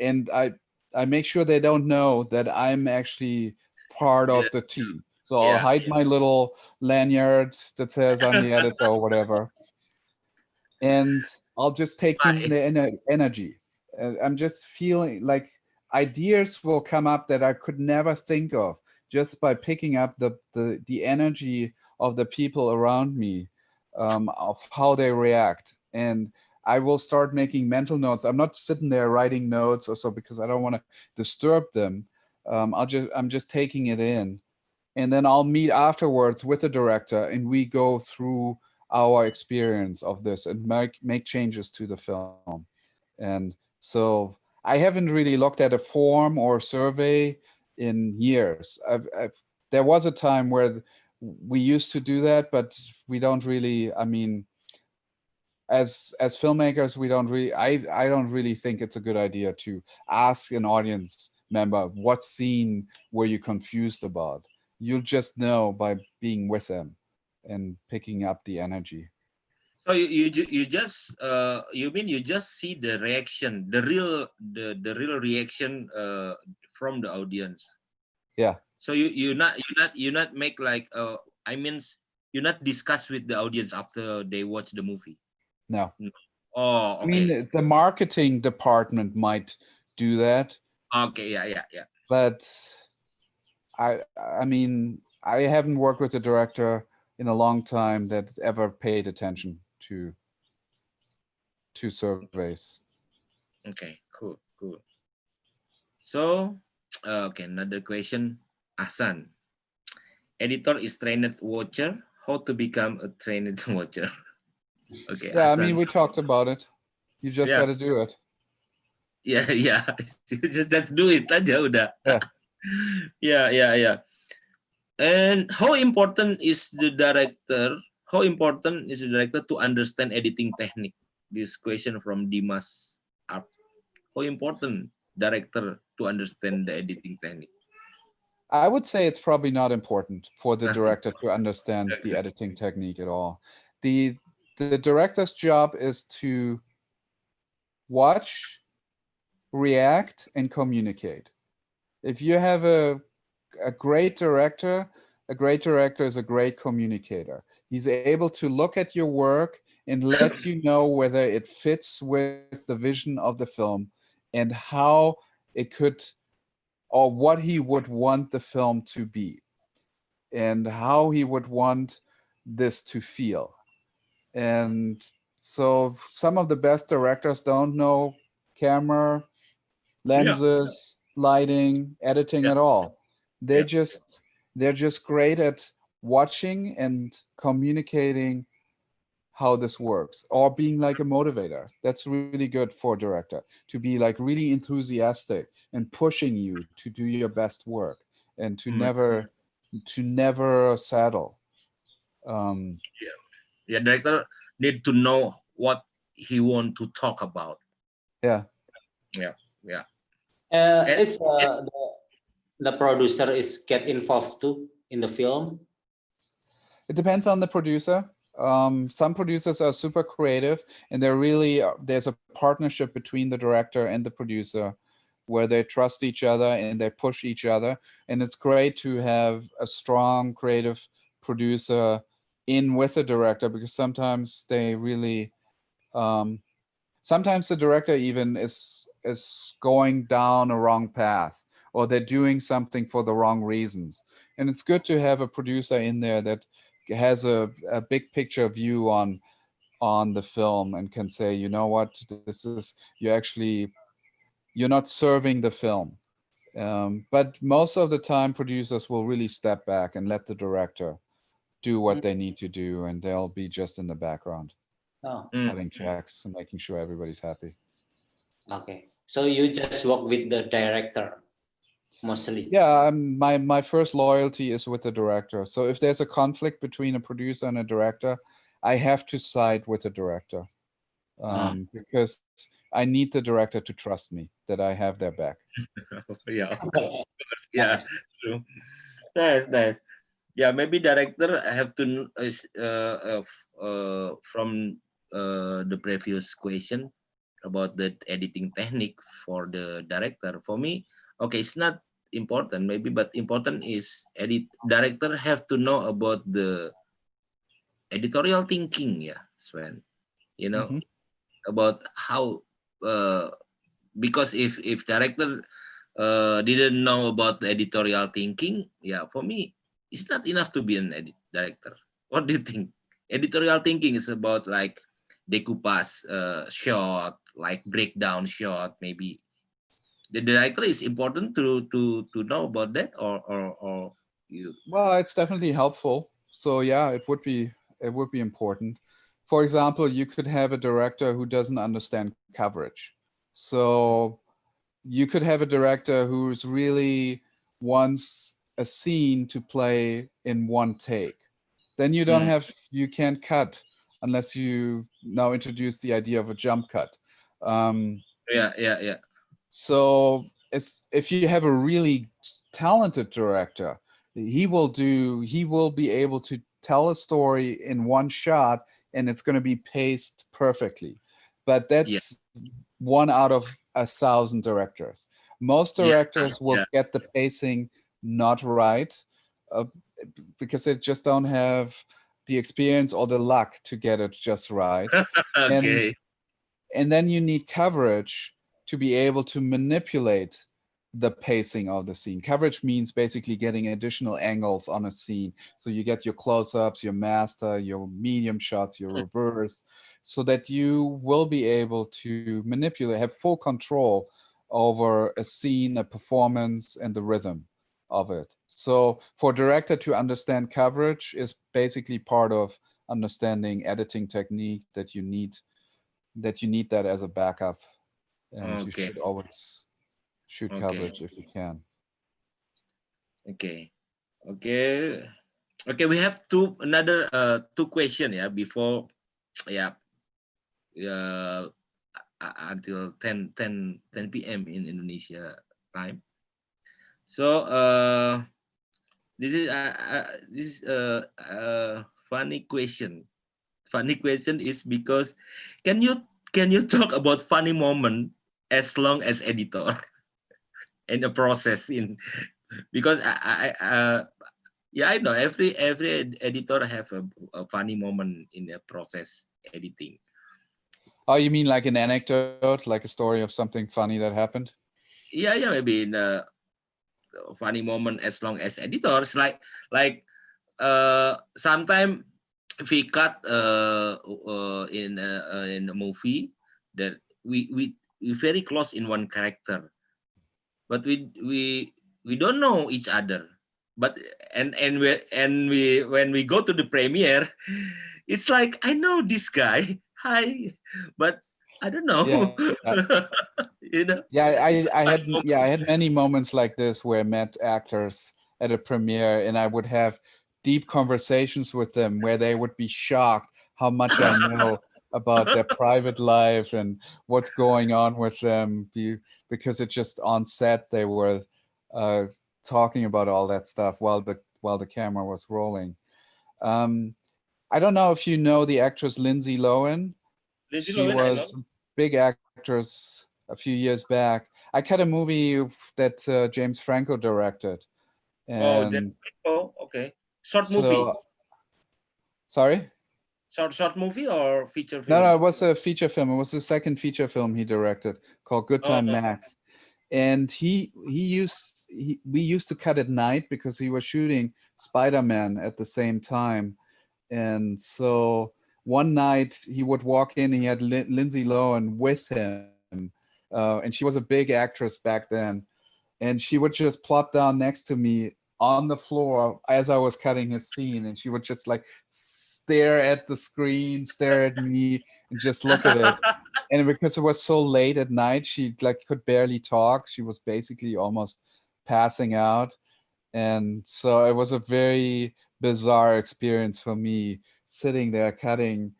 and I make sure they don't know that I'm actually part of the team. So I'll hide my little lanyard that says I'm the editor or whatever. And I'll just take in the energy. I'm just feeling like ideas will come up that I could never think of just by picking up the energy of the people around me, of how they react. And I will start making mental notes. I'm not sitting there writing notes or so because I don't want to disturb them. I'm just taking it in. And then I'll meet afterwards with the director and we go through our experience of this and make changes to the film. And so I haven't really looked at a form or survey in years. There was a time where we used to do that, but we don't really, I mean, as filmmakers, we don't really, I don't really think it's a good idea to ask an audience member, what scene were you confused about? You'll just know by being with them and picking up the energy. So you just you mean you just see the reaction, the real reaction from the audience. Yeah. So you not make like I mean you not discuss with the audience after they watch the movie. No. Oh, okay. I mean, the marketing department might do that. Okay, yeah. But I mean, I haven't worked with a director in a long time that ever paid attention to surveys. Okay, cool. So, okay, another question, Ahsan. Editor is trained watcher. How to become a trained watcher? Okay. Yeah, Ahsan. I mean, we talked about it. You just got to do it. Yeah. just do it aja udah. Yeah. And how important is the director how important is the director to understand editing technique? This question from Dimas Art. How important director to understand the editing technique? I would say it's probably not important for the Nothing. director to understand the Okay. editing technique at all. The director's job is to watch, react, and communicate. If you have a great director is a great communicator. He's able to look at your work and let you know whether it fits with the vision of the film and how it could, or what he would want the film to be and how he would want this to feel. And so some of the best directors don't know camera, Yeah. lenses, lighting, editing Yeah. at all. They Yeah. just they're just great at watching and communicating how this works, or being like a motivator. That's really good for a director, to be like really enthusiastic and pushing you to do your best work and to Mm. never settle. Yeah. Director need to know what he want to talk about. Yeah. Yeah. Yeah. And- Is the producer is get involved too in the film? It depends on the producer. Some producers are super creative, and they're really there's a partnership between the director and the producer, where they trust each other and they push each other. And it's great to have a strong creative producer in with the director, because sometimes they really, sometimes the director even is going down a wrong path, or they're doing something for the wrong reasons. And it's good to have a producer in there that has a big picture view on the film and can say, you know what, this is, you're not serving the film. But most of the time producers will really step back and let the director do what they need to do, and they'll be just in the background Oh, cutting checks and making sure everybody's happy. okay. So you just work with the director mostly? Yeah, my first loyalty is with the director. So if there's a conflict between a producer and a director, I have to side with the director, because I need the director to trust me that I have their back. yeah. Yeah. True. Nice. Yeah, maybe director have to from the previous question about the editing technique for the director. For me, okay, it's not important maybe, but important is director have to know about the editorial thinking. Yeah, Sven, you know, Mhm. about how because if director didn't know about the editorial thinking, yeah, for me, it's not enough to be an director. What do you think? Editorial thinking is about like decoupage shot, like breakdown shot, maybe. The director is important to know about that, or you. Well, it's definitely helpful. So yeah, it would be important. For example, you could have a director who doesn't understand coverage. So you could have a director who's really wants a scene to play in one take. Then you can't cut unless you now introduce the idea of a jump cut. Yeah. So if you have a really talented director, he will be able to tell a story in one shot, and it's going to be paced perfectly. But Yeah. that's one out of 1,000 directors. Most Yeah. directors will Yeah. get the pacing not right, uh, because they just don't have the experience or the luck to get it just right. and Okay. and then you need coverage to be able to manipulate the pacing of the scene. Coverage means basically getting additional angles on a scene. So you get your close-ups, your master, your medium shots, your reverse, so that you will be able to manipulate, have full control over a scene, a performance, and the rhythm of it. So for director to understand coverage is basically part of understanding editing technique, that as a backup, and you Okay. should always shoot Okay. coverage if you can. Okay. Okay, we have another two question, yeah, before, yeah, uh, until 10 p.m. in Indonesia time. So this is funny question. Funny question is because can you talk about funny moment as long as editor and the process in, because yeah, I know every editor have a funny moment in the process editing. Oh, you mean like an anecdote, like a story of something funny that happened? Yeah, maybe in a funny moment as long as editors, sometimes we cut in a movie that we very close in one character, but we don't know each other. But and we when we go to the premiere, it's like I know this guy, hi, but I don't know. Yeah. You know, Yeah, it's I like had I had many moments like this where I met actors at a premiere and I would have deep conversations with them where they would be shocked how much I know about their private life and what's going on with them because it just on set they were uh, talking about all that stuff while the camera was rolling. Um, I don't know if you know the actress Lindsay Lohan. Lindsay She Lohan, I know. was a big actress a few years back. I cut a movie that James Franco directed, Oh, then, and oh, okay. Short movie, so sorry. short movie or feature No, film? it was a feature film. It was the second feature film he directed called Good Oh, Time Max. And we used to cut at night because he was shooting Spider-Man at the same time. And so one night he would walk in, he had Lindsay Lohan with him. And she was a big actress back then. And she would just plop down next to me on the floor as I was cutting his scene. And she would just like stare at the screen, stare at me, and just look at it. And because it was so late at night, she like could barely talk. She was basically almost passing out. And so it was a very bizarre experience for me sitting there cutting.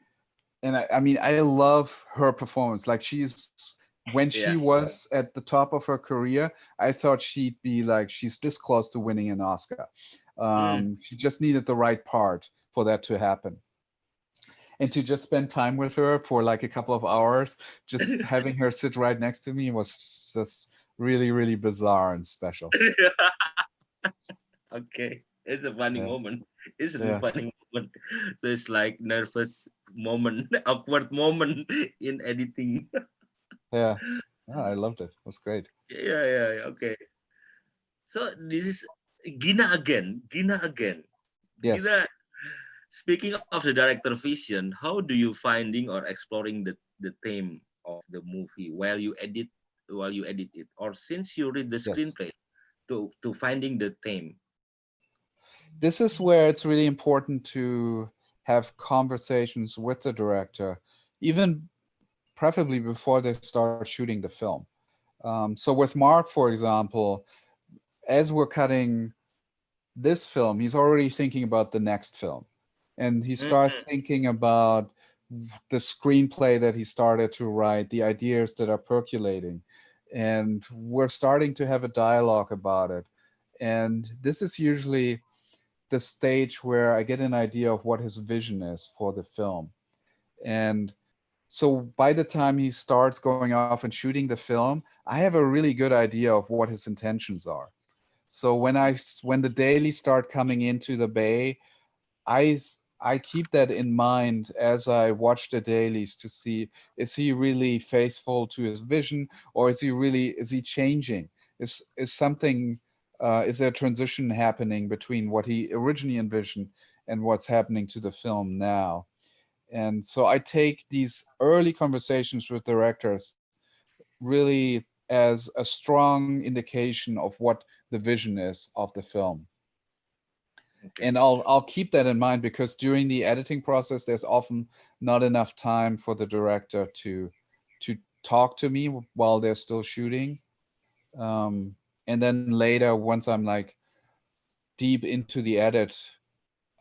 And I mean, I love her performance. Like when yeah. she was at the top of her career, I thought she'd be like, she's this close to winning an Oscar. Mm. She just needed the right part for that to happen. And to just spend time with her for like a couple of hours, just having her sit right next to me was just really, really bizarre and special. Okay, it's a funny Yeah. moment. It's a really Yeah. funny moment. So it's like nervous moment, awkward moment in editing. Yeah. Oh, I loved it. It was great. Yeah. Okay. So this is Gina again. Gina again. Yes. Gina. Speaking of the director vision, how do you finding or exploring the theme of the movie while you edit it, or since you read the Yes. screenplay to finding the theme? This is where it's really important to have conversations with the director, even preferably before they start shooting the film. So with Mark, for example, as we're cutting this film, he's already thinking about the next film. And he starts Mhm. thinking about the screenplay that he started to write, the ideas that are percolating. And we're starting to have a dialogue about it. And this is usually the stage where I get an idea of what his vision is for the film. And so by the time he starts going off and shooting the film, I have a really good idea of what his intentions are. So when the dailies start coming into the bay, I I keep that in mind as I watch the dailies to see, is he really faithful to his vision, or is he changing? Is something is there a transition happening between what he originally envisioned and what's happening to the film now? And so I take these early conversations with directors really as a strong indication of what the vision is of the film. Okay. And I'll keep that in mind because during the editing process there's often not enough time for the director to talk to me while they're still shooting. And then later, once I'm like deep into the edit,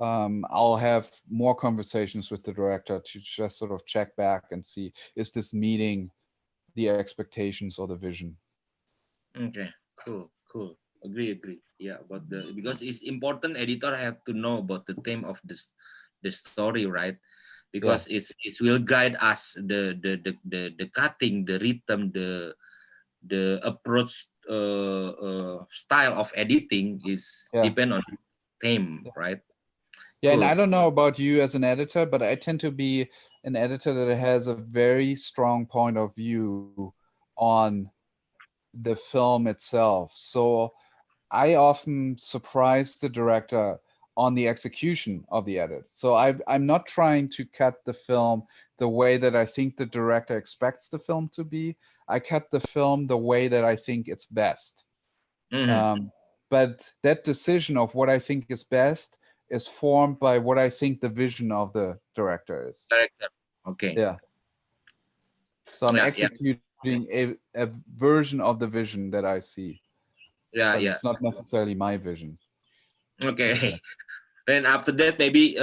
I'll have more conversations with the director to just sort of check back and see, is this meeting the expectations or the vision? Okay, cool. Agree. Yeah, about because it's important. Editor have to know about the theme of the story, right? Because Yeah. it will guide us the cutting, the rhythm, the approach, style of editing is depend on theme, right? Yeah, and Cool. I don't know about you as an editor, but I tend to be an editor that has a very strong point of view on the film itself. So I often surprise the director on the execution of the edit. So I'm not trying to cut the film the way that I think the director expects the film to be. I cut the film the way that I think it's best. But that decision of what I think is best is formed by what I think the vision of the director is. Director. Okay. Yeah. So I'm Yeah. executing a version of the vision that I see. Yeah. But Yeah. it's not necessarily my vision. Okay. And after that, maybe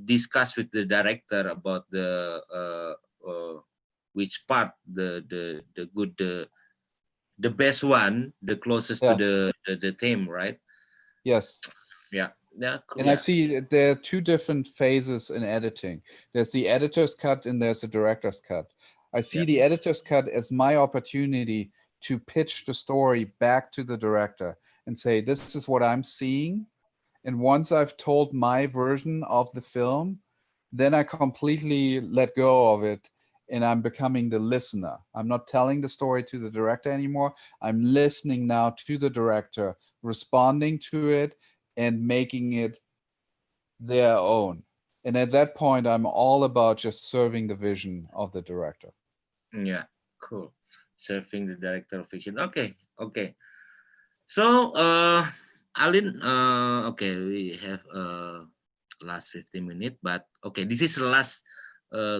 discuss with the director about which part the good the best one, the closest to the theme, right? Yes. Yeah. And I see there are two different phases in editing. There's the editor's cut and there's the director's cut. I see the editor's cut as my opportunity to pitch the story back to the director and say, this is what I'm seeing. And once I've told my version of the film, then I completely let go of it and I'm becoming the listener. I'm not telling the story to the director anymore. I'm listening now to the director, responding to it and making it their own. And at that point, I'm all about just serving the vision of the director. Yeah, cool. Serving the director of vision. Okay. So, Alin, okay, we have last 15 minutes, but okay, this is the last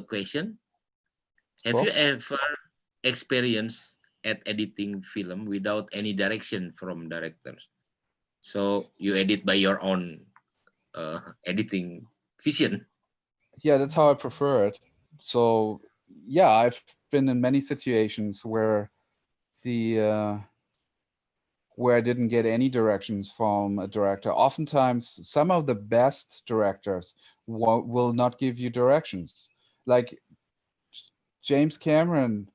question. Have you ever experienced at editing film without any direction from directors? So you edit by your own editing vision. Yeah, that's how I prefer it. So yeah, I've been in many situations where where I didn't get any directions from a director. Oftentimes, some of the best directors will not give you directions. Like James Cameron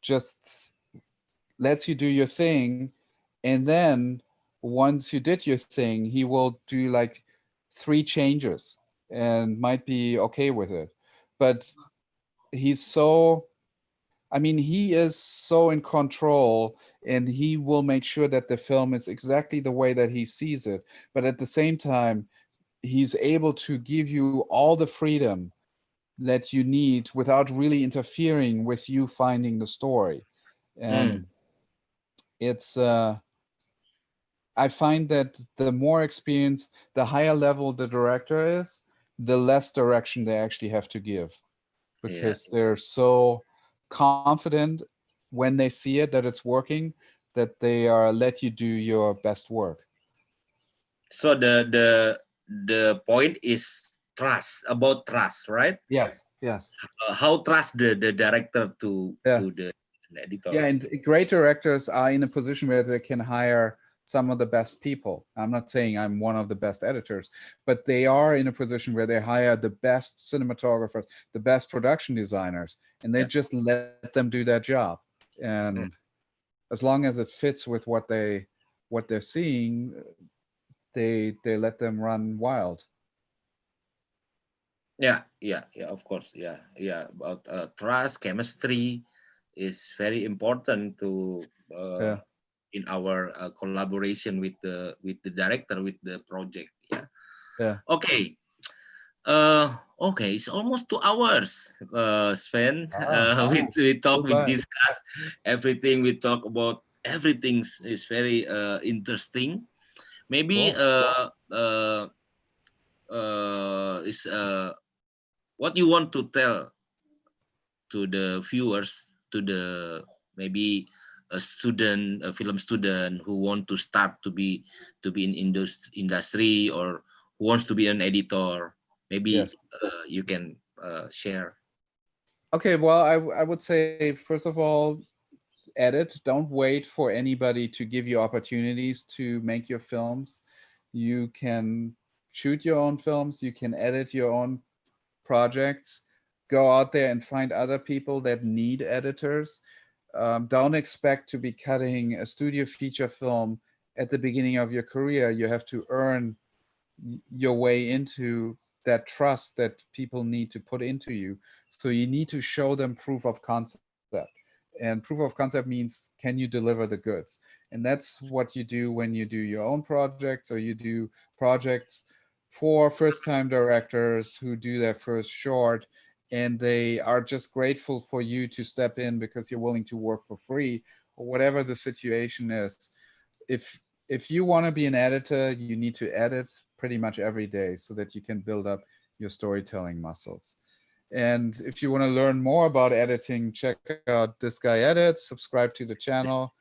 just lets you do your thing, and then once you did your thing, he will do like 3 changes and might be okay with it. But he's so, I mean, he is so in control and he will make sure that the film is exactly the way that he sees it. But at the same time, he's able to give you all the freedom that you need without really interfering with you finding the story. And it's, I find that the more experienced, the higher level the director is, the less direction they actually have to give, because they're so confident when they see it that it's working that they are let you do your best work. So the point is about trust, right? Yes. How trust the director to the editor. Yeah, and great directors are in a position where they can hire some of the best people. I'm not saying I'm one of the best editors, but they are in a position where they hire the best cinematographers, the best production designers, and they just let them do that job. And as long as it fits with what they're seeing, they let them run wild. Yeah, of course. Yeah. About trust, chemistry is very important to in our collaboration with the director, with the project. Yeah. Okay. Okay, it's almost 2 hours, Sven. We talk, we discuss everything. We talk about everything is very interesting. Maybe is what you want to tell to the viewers, to the maybe a student, a film student who want to start to be in industry, or who wants to be an editor? Maybe Yes. you can share. Okay, well, I would say, first of all, edit. Don't wait for anybody to give you opportunities to make your films. You can shoot your own films, you can edit your own projects, go out there and find other people that need editors. Don't expect to be cutting a studio feature film at the beginning of your career. You have to earn your way into that trust that people need to put into you. So you need to show them proof of concept. And proof of concept means, can you deliver the goods? And that's what you do when you do your own projects, or you do projects for first-time directors who do their first short, and they are just grateful for you to step in because you're willing to work for free, or whatever the situation is. If you want to be an editor, you need to edit pretty much every day so that you can build up your storytelling muscles. And if you want to learn more about editing, check out This Guy Edits, subscribe to the channel,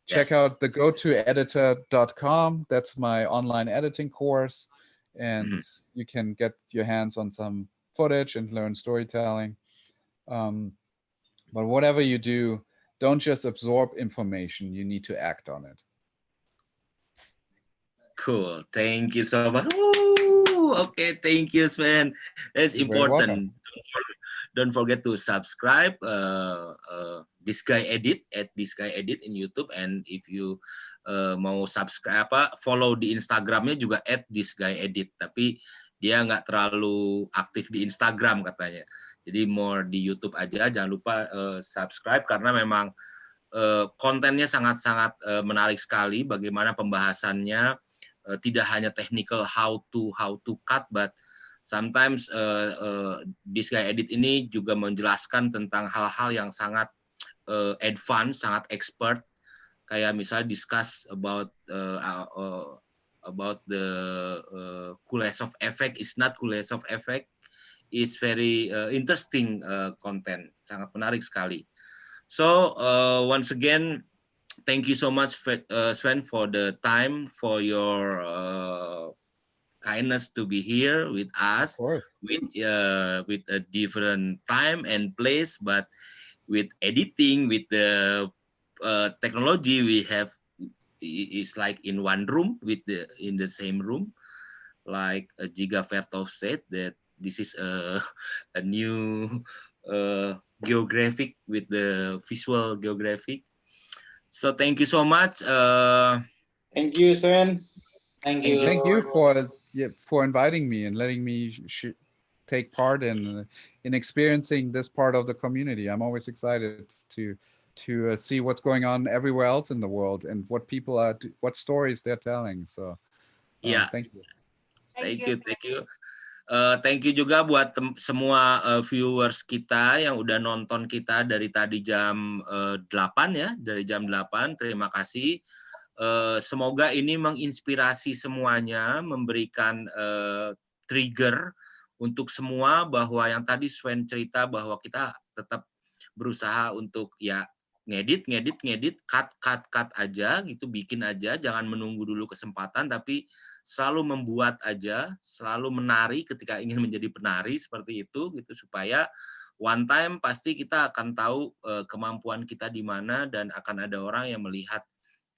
check out thegotoeditor.com. That's my online editing course. And you can get your hands on some footage and learn storytelling. But whatever you do, don't just absorb information, you need to act on it. Cool. Thank you so much. Woo! Okay, thank you, Sven. That's You're very welcome. important. Don't forget to subscribe This Guy Edit at This Guy Edit in YouTube, and if you mau subscribe follow di Instagramnya juga at This Guy Edit, tapi dia nggak terlalu aktif di Instagram katanya. Jadi more di YouTube aja. Jangan lupa subscribe karena memang kontennya sangat-sangat menarik sekali. Bagaimana pembahasannya tidak hanya technical how to cut, but sometimes This Guy Edit ini juga menjelaskan tentang hal-hal yang sangat advance, sangat expert, kayak misalnya discuss about the coolness of effect is not coolness of effect. Is very interesting content, sangat menarik sekali. So once again, thank you so much, Sven, for the time, for your kindness to be here with us, with a different time and place, but with editing, with the technology we have, is like in one room, in the same room, like Giga Vertov said that this is a new geographic with the visual geographic. So thank you so much. Thank you, Sven. Thank you for inviting me and letting me take part in experiencing this part of the community. I'm always excited to see what's going on everywhere else in the world and what people are, what stories they're telling. So yeah, thank you. Thank you. Thank you juga buat semua viewers kita yang udah nonton kita dari tadi jam 8 ya, dari jam 8. Terima kasih. Semoga ini menginspirasi semuanya, memberikan trigger untuk semua, bahwa yang tadi Sven cerita bahwa kita tetap berusaha untuk ya ngedit, cut aja gitu, bikin aja, jangan menunggu dulu kesempatan, tapi selalu membuat aja, selalu menari ketika ingin menjadi penari, seperti itu gitu, supaya one time pasti kita akan tahu kemampuan kita di mana, dan akan ada orang yang melihat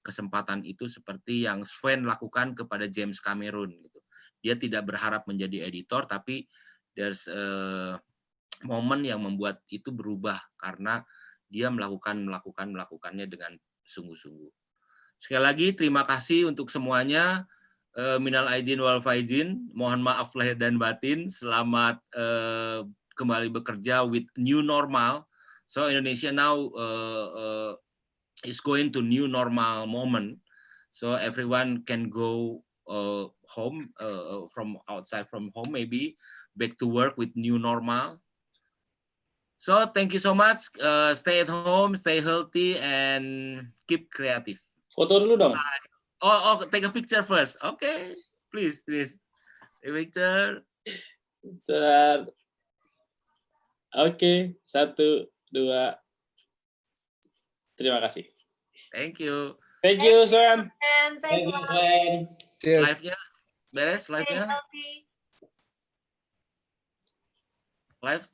kesempatan itu seperti yang Sven lakukan kepada James Cameron gitu. Dia tidak berharap menjadi editor, tapi there's a moment yang membuat itu berubah karena dia melakukannya dengan sungguh-sungguh. Sekali lagi terima kasih untuk semuanya. Minal aidin wal faizin, mohon maaf lahir dan batin. Selamat kembali bekerja with new normal. So Indonesia now is going to new normal moment. So everyone can go home from outside from home, maybe back to work with new normal. So thank you so much. Stay at home, stay healthy, and keep creative. Foto dulu dong. Oh, take a picture first. Okay, please. Take a picture. Bentar. Oke, 1, 2. Terima kasih. Thank you. Thank you, Sven. And thanks a lot. Cheers. Live-nya Beres Stay live-nya? healthy. Live